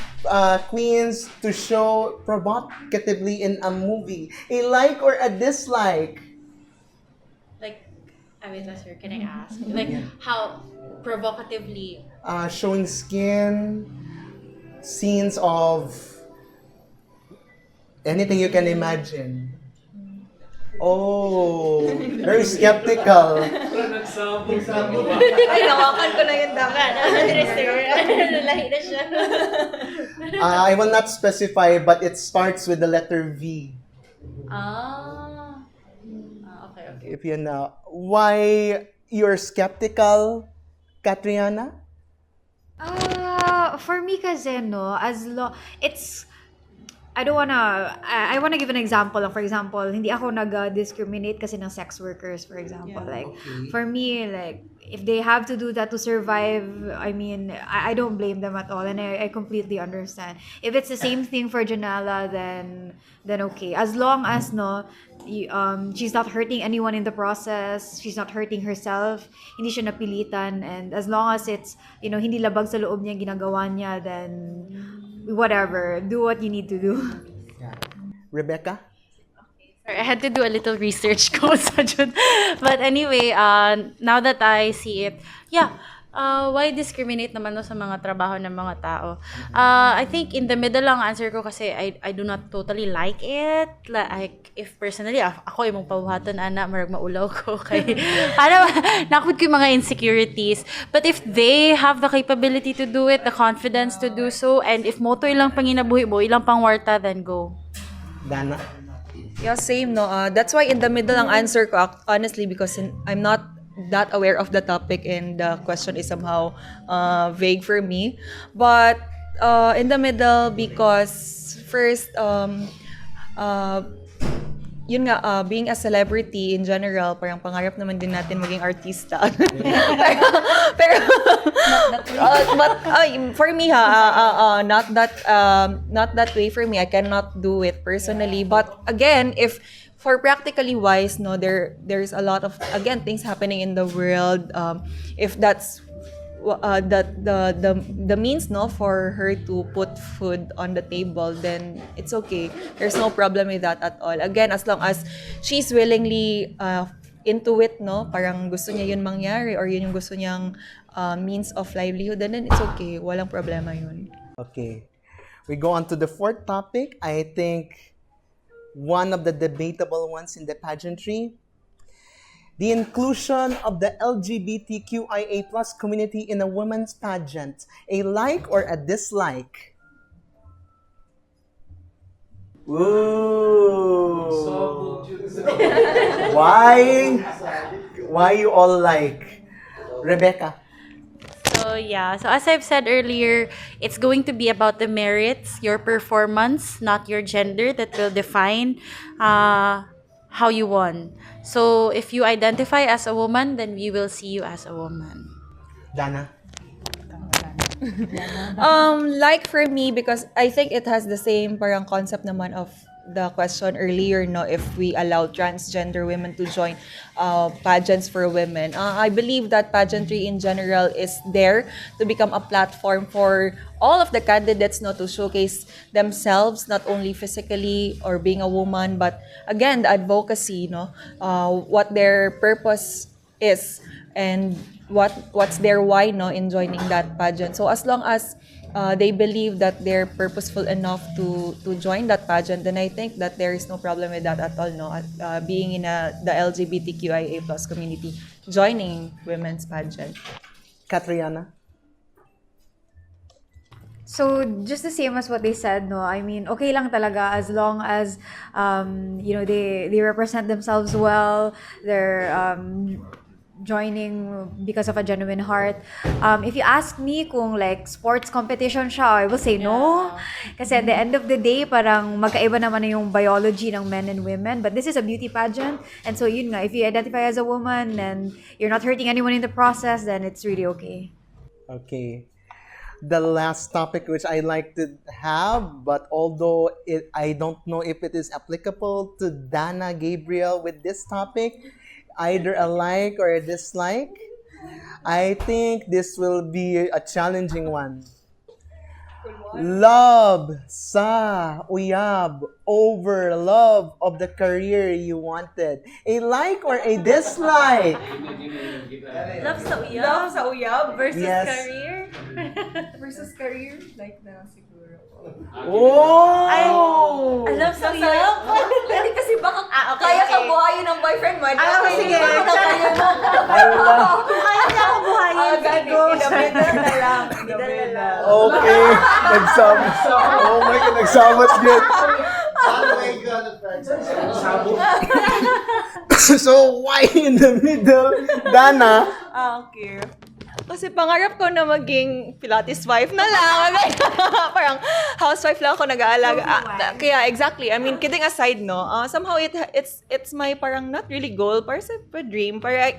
queens to show provocatively in a movie, a like or a dislike? I mean, sir, can I ask? Like, how provocatively? Showing skin, scenes of anything you can imagine. Oh, very skeptical. Ay, nawakan ko na yung dapat. I will not specify, but it starts with the letter V. Okay. If you know. Why you're skeptical, Katriana? For me kasi, no, I don't wanna, I wanna give an example. For example, hindi ako nag-discriminate kasi ng sex workers, for example. For me, like, if they have to do that to survive, I mean, I don't blame them at all, and I completely understand. If it's the same thing for Janela, then okay. As long as, no, she's not hurting anyone in the process, she's not hurting herself, hindi siya napilitan, and as long as it's, hindi labag sa loob niya ginagawa niya, then whatever, do what you need to do. Yeah. Rebecca? Sorry, I had to do a little research ko sa June. But anyway, now that I see it, why discriminate naman no sa mga trabaho ng mga tao? I think in the middle lang answer ko kasi I do not totally like it. Like, if personally, ako yung pabuhatan, marag maulaw ko kay nakapit ko yung mga insecurities. But if they have the capability to do it, the confidence to do so, and if moto ilang panginabuhi mo, ilang pangwarta, then go. Dana? Yeah, same, no. That's why in the middle ang answer ko, honestly, because I'm not that aware of the topic and the question is somehow vague for me. But in the middle, because first, yun nga, being a celebrity in general, parang pangarap naman din natin maging artista. pero but for me, not that way for me. I cannot do it personally. But again, if for practically wise, no, there's a lot of, again, things happening in the world. If that's the means, no, for her to put food on the table, then it's okay. There's no problem with that at all. Again, as long as she's willingly into it, no, parang gusto niya yun mangyari or yun yung gusto niyang means of livelihood, then it's okay. Walang problema yun. Okay. We go on to the fourth topic. I think one of the debatable ones in the pageantry, the inclusion of the LGBTQIA+ community in a women's pageant. A like or a dislike? Ooh. Why you all like? Rebecca? So as I've said earlier, it's going to be about the merits, your performance, not your gender, that will define how you won. So if you identify as a woman, then we will see you as a woman. Dana? Like for me, because I think it has the same parang concept naman of the question earlier, no, if we allow transgender women to join pageants for women. I believe that pageantry in general is there to become a platform for all of the candidates, no, to showcase themselves, not only physically or being a woman, but again, the advocacy, no, what their purpose is and what's their why, no, in joining that pageant. So as long as they believe that they're purposeful enough to join that pageant, then I think that there is no problem with that at all. No, being in the LGBTQIA+ community, joining women's pageant. Katriana? So just the same as what they said, no. I mean, okay lang talaga as long as they represent themselves well. They're joining because of a genuine heart. If you ask me kung like sports competition siya, I will say no. Kasi at the end of the day, parang magkaiba naman na yung biology ng men and women. But this is a beauty pageant. And so yun nga, if you identify as a woman and you're not hurting anyone in the process, then it's really okay. Okay. The last topic which I like to have, but although I don't know if it is applicable to Dana Gabriel with this topic, either a like or a dislike, I think this will be a challenging one. Love sa uyab over love of the career you wanted. A like or a dislike? Love sa uyab? Love sa uyab versus Yes. career? Versus career, like na siguro. Oh! I love sa uyab? Hindi kasi baka okay, kaya ka okay. buhayin ng boyfriend mo. Sige. Kaya mo. Kaya niya ako buhayin. Sige. Middle na lang. Middle na lang. Okay. Nagsama. Oh my God, nagsamat good. So, why in the middle, Dana? Okay. Kasi pangarap ko na maging Pilates wife na lang. Parang housewife lang ako nag-aalaga. Kaya exactly. I mean, kidding aside, no. Somehow it's my parang not really goal, parang a dream. Parang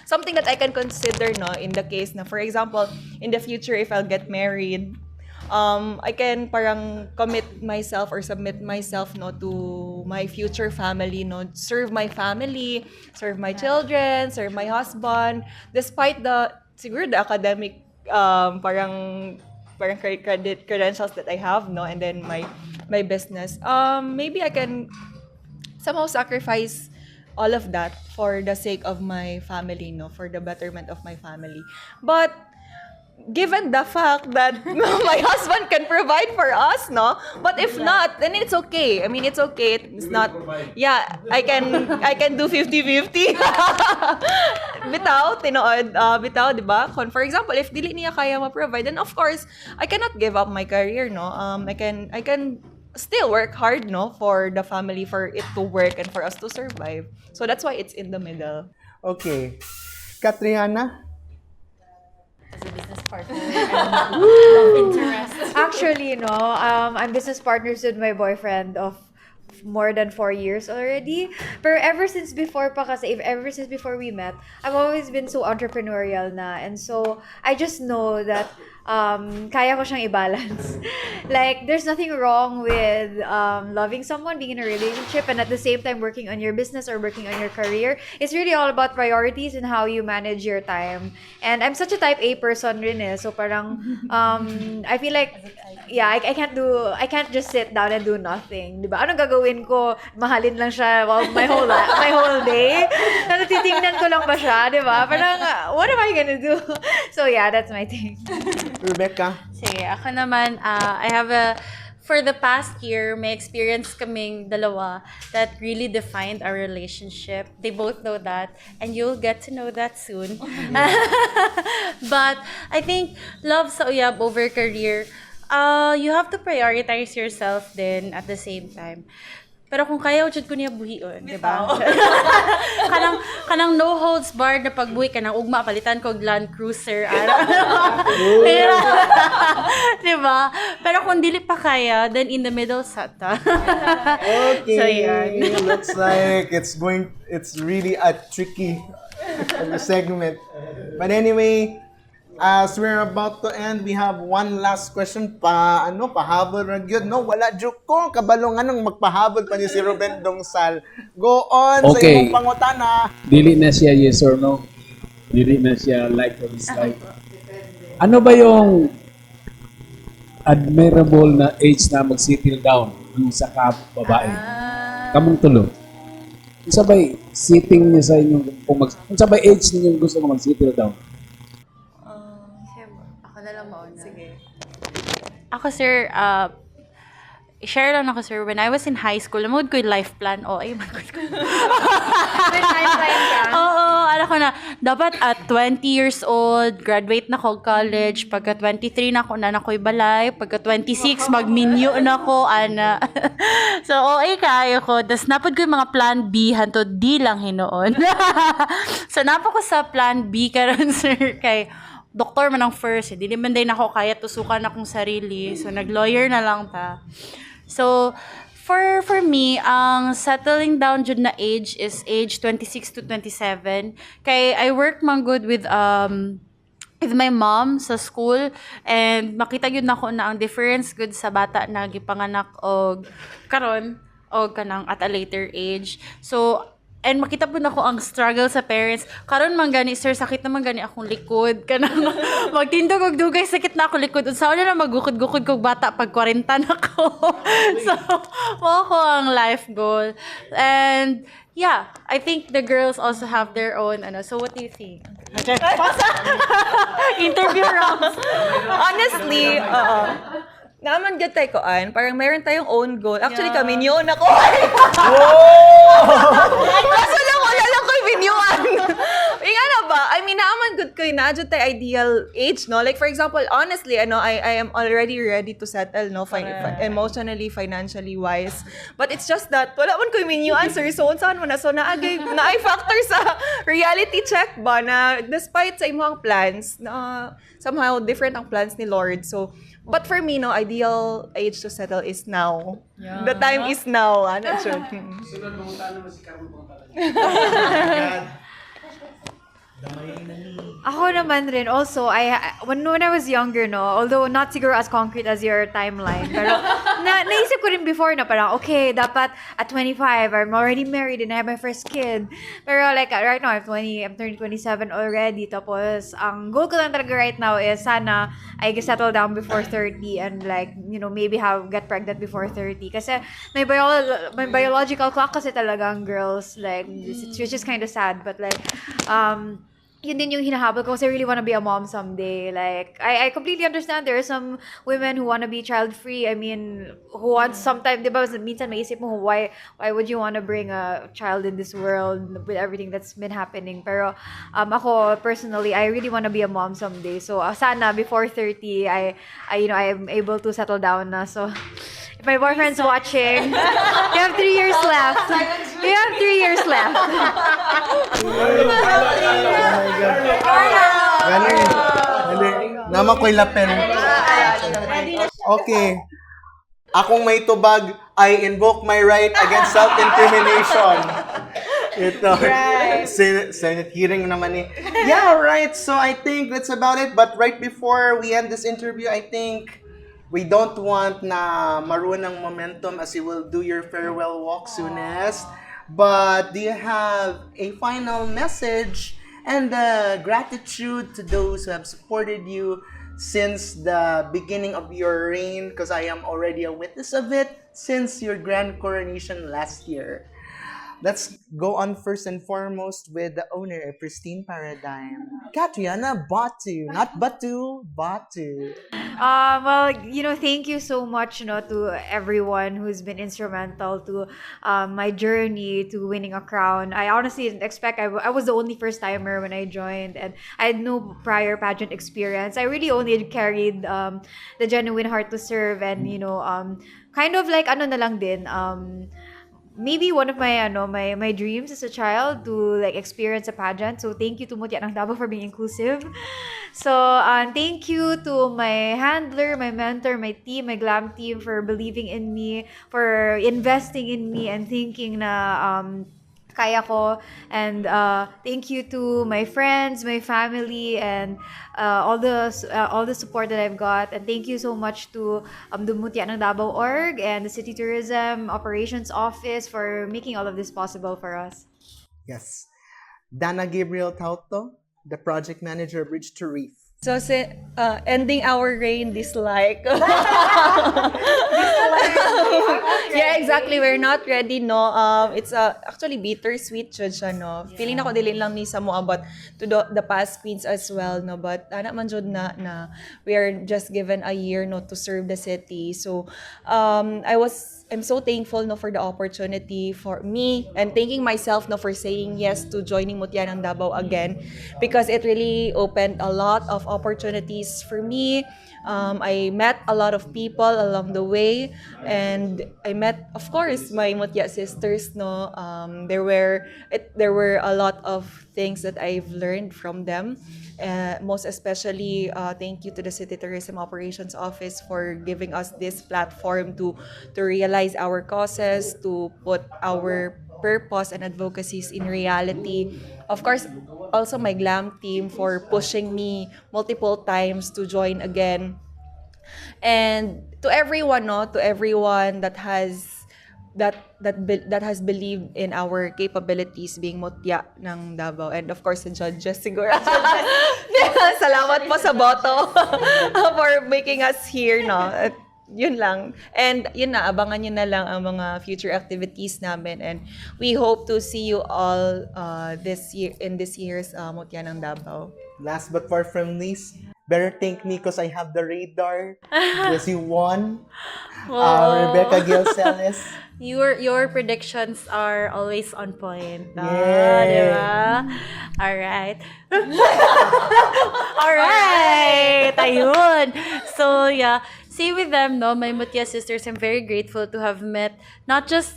something that I can consider, no, in the case na, for example, in the future if I'll get married, I can parang commit myself or submit myself, no, to my future family, no, serve my family, serve my children, serve my husband, despite the academic parang credentials that I have, no, and then my business. Maybe I can somehow sacrifice all of that for the sake of my family, no, for the betterment of my family. But given the fact that my husband can provide for us, no? But if not, then it's okay. I mean, it's okay. It's not, yeah, I can do 50-50. Bitaw, tinood, bitaw, di ba? For example, if dili niya kaya ma-provide, then of course, I cannot give up my career, no? I can still work hard, no, for the family, for it to work and for us to survive. So that's why it's in the middle. Okay. Katriana? As a business partner and love interest. Actually, no, I'm business partners with my boyfriend of more than 4 years already. But ever since before we met, I've always been so entrepreneurial na. And so, I just know that kaya ko siyang i-balance. Like, there's nothing wrong with loving someone, being in a relationship, and at the same time working on your business or working on your career. It's really all about priorities and how you manage your time. And I'm such a type A person rin eh. So parang, I feel like, yeah, I can't just sit down and do nothing. Diba? Anong gagawin ko? Mahalin lang siya my whole day? Natitingnan ko lang ba siya? Diba? Parang, what am I gonna do? So yeah, that's my thing. Rebekah? Sige, ako naman, for the past year, may experience kaming dalawa that really defined our relationship. They both know that, and you'll get to know that soon. But I think love sa uyab over career, you have to prioritize yourself then at the same time. Pero kung kaya jud ko niya buhion, di ba? kanang no holds barred na pagbuhi kanang ugma palitan ko Land Cruiser pero di ba? Pero kung dili pa kaya, then in the middle sata. Okay. So yeah. Looks like it's really a tricky segment. But anyway, as we're about to end, we have one last question pahabol ra gyud, no? Wala joke ko kabalo nga nang magpahabol pa ni si Ruben Dongsal. Go on sa imong pangutana. Dili na siya yes or no. Dili na siya like or dislike. Ano ba yung admirable na age na mag-settle down ng sa babae? Kamong tulo. Unsa bay sitting niya sa inyong unsa bay age ninyong gusto nga mag-settle down? Ako na lang mauna. Sige. Ako, sir, share lang ako, sir. When I was in high school, namood ko yung life plan. Oh, ay, mag-good ko. May timeline ka? Oo, alam ko na, dapat at 20 years old, graduate na ko college. Pagka 23 na ako'y balay. Pagka 26, mag-minyo na ko, ana. So, okay kayo ko. Das napod ko yung mga plan B, hanto D lang hinoon. So, napo ko sa plan B karon, sir, kay doktor man ang first. Hindi naman din ako kaya tusukan akong sarili. So, nag-lawyer na lang ta. So, for me, ang settling down jud na age is age 26 to 27. Kay I work man good with my mom sa school, and makita gyud nako na ang difference good sa bata na gipanganak og karon og kanang at a later age. So, and makita po na ko ang struggle sa parents. Karon man gani, sir, sakit naman gani akong likod. Kanang magtindog og dugay, sakit na ako likod. Unsa na magukod-gukod kog bata pag 40 na ko. So, mo ko ang life goal. And yeah, I think the girls also have their own So what do you think? Interview rounds. Honestly, naman gud tayo koan, parang meron tayong own goal. Actually, kami yun ako. Kaso lang, wala lang ko binyuan. Yung ano ba? I mean, naman good ko yun. Nadyo tayo ideal age, no? Like, for example, honestly, I am already ready to settle, no? Emotionally, financially wise. But it's just that, wala man ko binyuan, sir. So, saan mo na? So, naay factor sa reality check ba na despite sa imong plans, na somehow different ang plans ni Lord. So, but for me, no, ideal age to settle is now. Yeah. The time is now. Ano, sure. Ako naman rin, also, when I was younger, no, although not siguro as concrete as your timeline, pero naisip ko rin before na parang, okay, dapat at 25, I'm already married and I have my first kid. Pero like, right now, I'm turning 27 already, tapos, ang goal ko lang talaga right now is sana I can settle down before 30 and like, maybe get pregnant before 30. Kasi may biological clock kasi talaga ang girls, like, it's just kind of sad, but like, yun din yung hinahabol ko kasi I really want to be a mom someday. Like, I completely understand there are some women who want to be child-free. I mean, who want sometimes, di ba, minsan maisip mo, why would you want to bring a child in this world with everything that's been happening? Pero, ako, personally, I really want to be a mom someday. So, sana, before 30, I'm able to settle down na. So, if my boyfriend's watching, you have 3 years left. You have 3 years left. Nama ko'y lapel. Okay. Akong may tubag, I invoke my right against self-incrimination. Ito. Right. Senate hearing naman eh. Yeah, right. So I think that's about it. But right before we end this interview, I think we don't want na maruan ng momentum as you will do your farewell walk soonest. But do you have a final message and gratitude to those who have supported you since the beginning of your reign? Because I am already a witness of it since your grand coronation last year. Let's go on first and foremost with the owner of Pristine Paradigm, Katriana Batu. Not Batu, Batu. Well, thank you so much, to everyone who's been instrumental to my journey to winning a crown. I honestly didn't expect. I was the only first timer when I joined, and I had no prior pageant experience. I really only carried the genuine heart to serve, and kind of like na lang din. Maybe one of my dreams as a child to like experience a pageant. So thank you to Mutya ng Dabaw for being inclusive. So thank you to my handler, my mentor, my team, my glam team for believing in me, for investing in me and thinking na kaya ko. And thank you to my friends, my family, and all the support that I've got. And thank you so much to the Mutya ng Dabaw org and the City Tourism Operations Office for making all of this possible for us. Yes. Dana Gabrielle Tautho, the project manager of Bridge to Reef. So, ending our reign dislike. Yeah, Exactly, we're not ready, no. It's actually bittersweet jud siya, no. Feeling ako dili lang ni sa mo about to the past queens as well, no. But ana man jud na we are just given a year, no, to serve the city. So I'm so thankful, no, for the opportunity for me and thanking myself, no, for saying yes to joining Mutya ng Dabaw again, because it really opened a lot of opportunities for me. I met a lot of people along the way, and I met, of course, my Mutya sisters. No, there were a lot of things that I've learned from them. Most especially, thank you to the City Tourism Operations Office for giving us this platform to realize our causes, to put our purpose and advocacies in reality. Of course, also my glam team for pushing me multiple times to join again. And to everyone, no, to everyone that has believed in our capabilities being Mutya ng Davao, and of course the judges siguro. Salamat po sa boto for making us here, no. At yun lang. And yun na, abangan nyo na lang ang mga future activities namin, and we hope to see you all this year in this year's Mutya ng Davao. Last but far from least, better thank me because I have the radar. Because you won. Rebekah Gail Celis. Your predictions are always on point. Yay! Diba? Alright. Alright! Ayun! So, yeah. See with them, no, my Mutya sisters, I'm very grateful to have met not just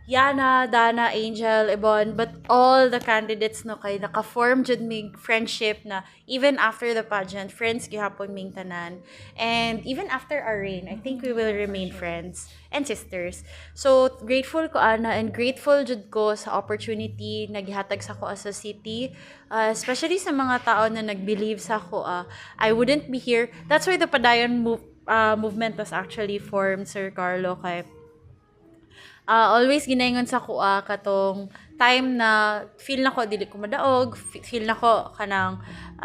Yana, Dana, Angel, Ibon, but all the candidates, no, kay naka-form jud mig friendship na even after the pageant, friends gihapon ming tanan. And even after our reign, I think we will remain friends and sisters. So grateful ko ana, and grateful jud ko sa opportunity na gihatag sa ko as a city, especially sa mga tao na nag-believe sa ko. I wouldn't be here. That's why the Padayon movement was actually formed, Sir Carlo, kay always ginaingon sa kuha katong time na feel na ko dili ko madaog, feel na ko kanang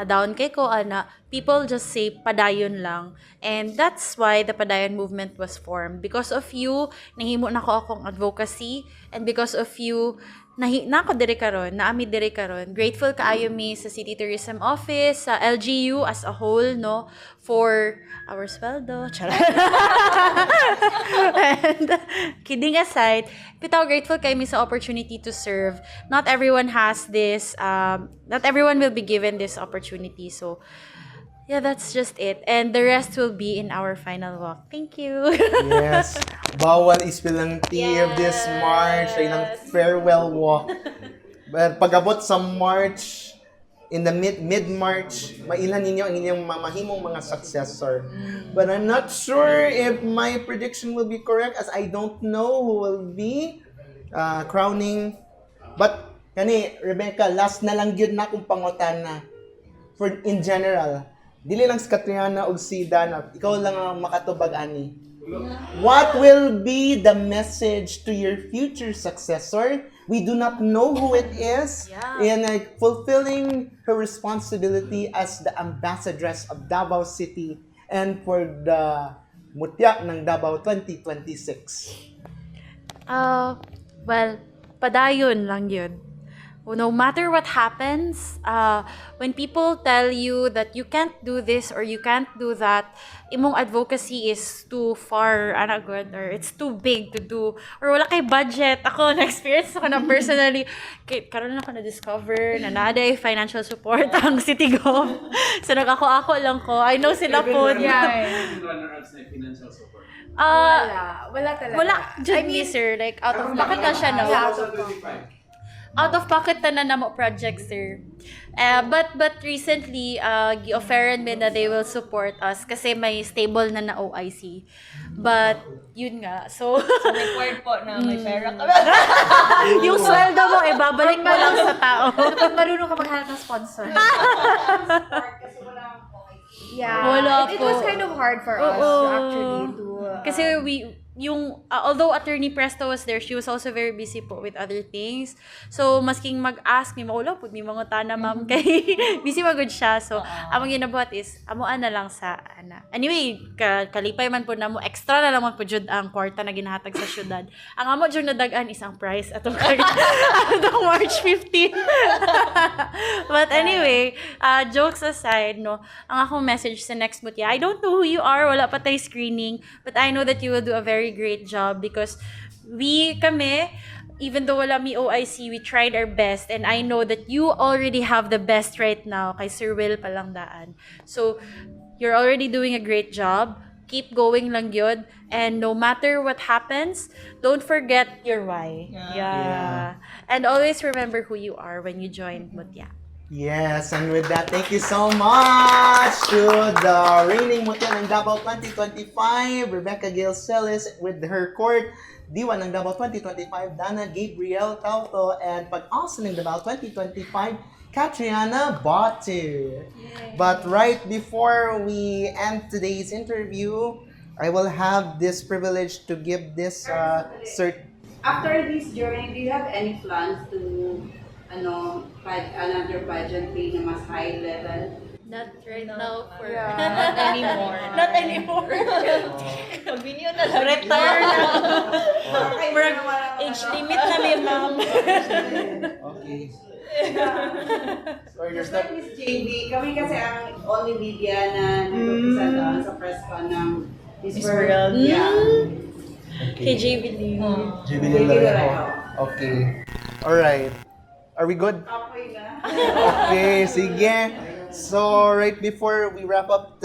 down kay ko ana, people just say padayon lang. And that's why the Padayon movement was formed. Because of you, nahimo na ko akong advocacy, and because of you, na ako diri karon, naami diri karon. Grateful kaayo mi sa City Tourism Office, sa LGU as a whole, no, for our sweldo. And kidding aside, bitaw grateful kay mi sa opportunity to serve. Not everyone has this, not everyone will be given this opportunity. So yeah, that's just it. And the rest will be in our final walk. Thank you. Yes. Bawal ispilanti of this March ay ng farewell walk. But pag-abot sa March, in the mid-March, mailan ninyo ang inyong mamahimong mga successor. But I'm not sure if my prediction will be correct, as I don't know who will be crowning. But kani, Rebekah, last na lang yun na kung pangutana. For in general, dili lang si Katriana o si Dana, ikaw lang ang makatubag ani. What will be the message to your future successor? We do not know who it is. In fulfilling her responsibility as the Ambassadress of Davao City and for the Mutya ng Davao 2026. Well, padayon lang yun. No matter what happens, when people tell you that you can't do this or you can't do that, imong advocacy is too far, good, or it's too big to do, or wala kay budget. Ako, na-experience ako na personally, karon na ako na-discover na naaday financial support ang City Gov. So, nag-ako lang ko. I know sila po. Runner-ups na financial support. Wala talaga. Wala, sir. Like, out of pocket na siya, no? Yeah, out of pocket. Out of pocket na mo projects, sir. But recently, gi-offeran me na they will support us kasi may stable na OIC. But, yun nga. So may word po na may pera ka. Yung sweldo mo, babalik mo lang sa tao. Kapag marunong ka maghanap ng sponsor. Yeah. Wala it po. was kind of hard for us actually to... Kasi yung although Attorney Presto was there, she was also very busy po with other things. So masking mag-ask mi maulo pud mi mga tana ma'am kay busy magud siya. So among ginabuhat is amuan na lang sa ana. Anyway, kalipay man po namo extra na lang man po jud ang kwarta na ginahatag sa syudad. Ang amo jud nadagan is ang price atong atong March 15. But anyway, jokes aside, no, ang akong message sa next Mutya, I don't know who you are, wala pa tay screening, but I know that you will do a very great job because kami, even though wala mi OIC, we tried our best, and I know that you already have the best right now kay Sir Will palang daan. So, you're already doing a great job. Keep going lang yun. And no matter what happens, don't forget your why. Yeah. And always remember who you are when you join Mutya. Yes, and with that, thank you so much to the reigning Mutya ng Dabaw 2025, Rebekah Gail Celis, with her court, Diwa ng Dabaw 2025, Gabrielle Tautho, and Pag-asa ng Dabaw 2025, Katriana Batu. But right before we end today's interview, I will have this privilege to give this After this journey, do you have any plans to another pageantry na mas high level? Not right now for Not anymore. Not anymore. Pag-binyo na lang. Retire na. Age limit na may ma'am. Okay. So you're not Miss JB, kami kasi ang only media na nag-umpisa doon sa press con ng Miss World. Yeah. Kay JB Lee. JB Okay. Alright. Are we good? Okay na. Okay, sige. So, right before we wrap up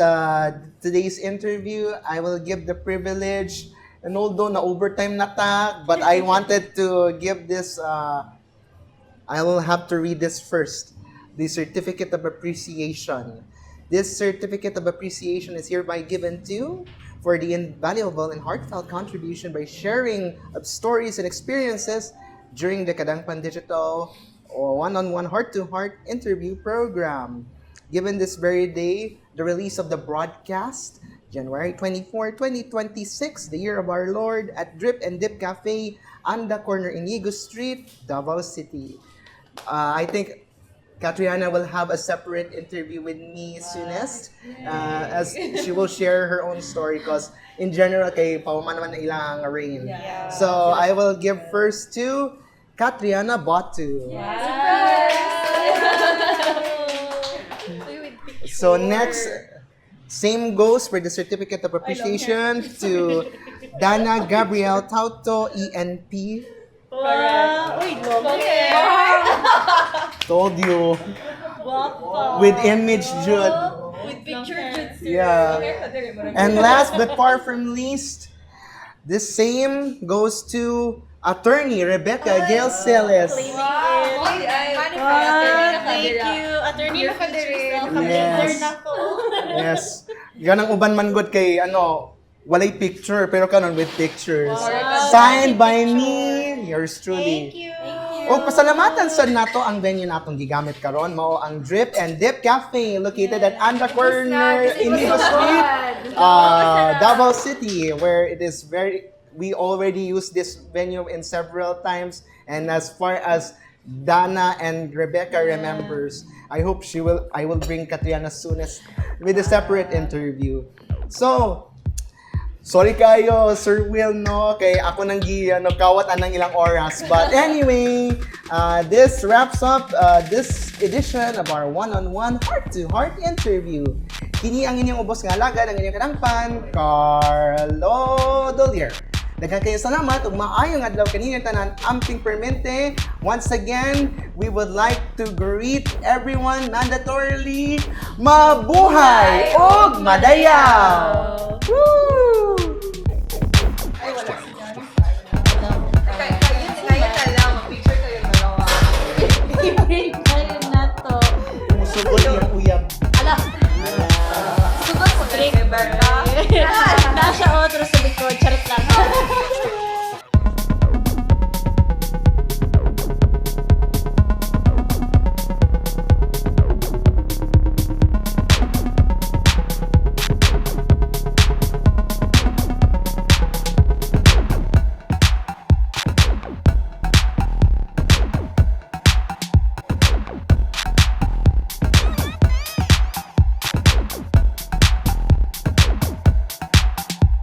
today's interview, I will give the privilege, and although na overtime na ta, but I wanted to give this, I will have to read this first. The Certificate of Appreciation. This Certificate of Appreciation is hereby given to for the invaluable and heartfelt contribution by sharing of stories and experiences during the Kadangpan Digital or one-on-one heart-to-heart interview program. Given this very day, the release of the broadcast, January 24, 2026, the year of our Lord, at Drip and Dip Cafe, on the corner Inigo Street, Davao City. I think Katriana will have a separate interview with me soonest, as she will share her own story because in general, kay pauman naman na ilang rain. So I will give first to Katriana Batu. So next, same goes for the Certificate of Appreciation to Gabrielle Tautho, ENP. Told you. With image Jude. With picture Jude. Yeah. And last but far from least, the same goes to Attorney Rebekah Gail Celis. Thank you. Attorney na Yes. Yan ang uban man good kay walay picture pero kanon with pictures. Signed by me, yours truly. Thank you. O pasalamatan sad nato ang venue natong gigamit karon mao ang Drip and Dip Cafe located at Anda Corner, Inigo Street, Davao City, where it is we already used this venue in several times, and as far as Dana and Rebekah remembers, I hope I will bring Katriana soonest with a separate interview. So, sorry kayo, Sir Will, no? Kay ako nang kawat anang ilang oras. But anyway, this wraps up this edition of our one-on-one heart-to-heart interview. Kini ang inyong ubos nga alagad, ang inyong kadangpan, Carlo Dolier. Daghang kayo salamat ug maayong adlaw kaninyong tanan amping permente. Once again, we would like to greet everyone mandatorily. Mabuhay ug madayaw! Woo!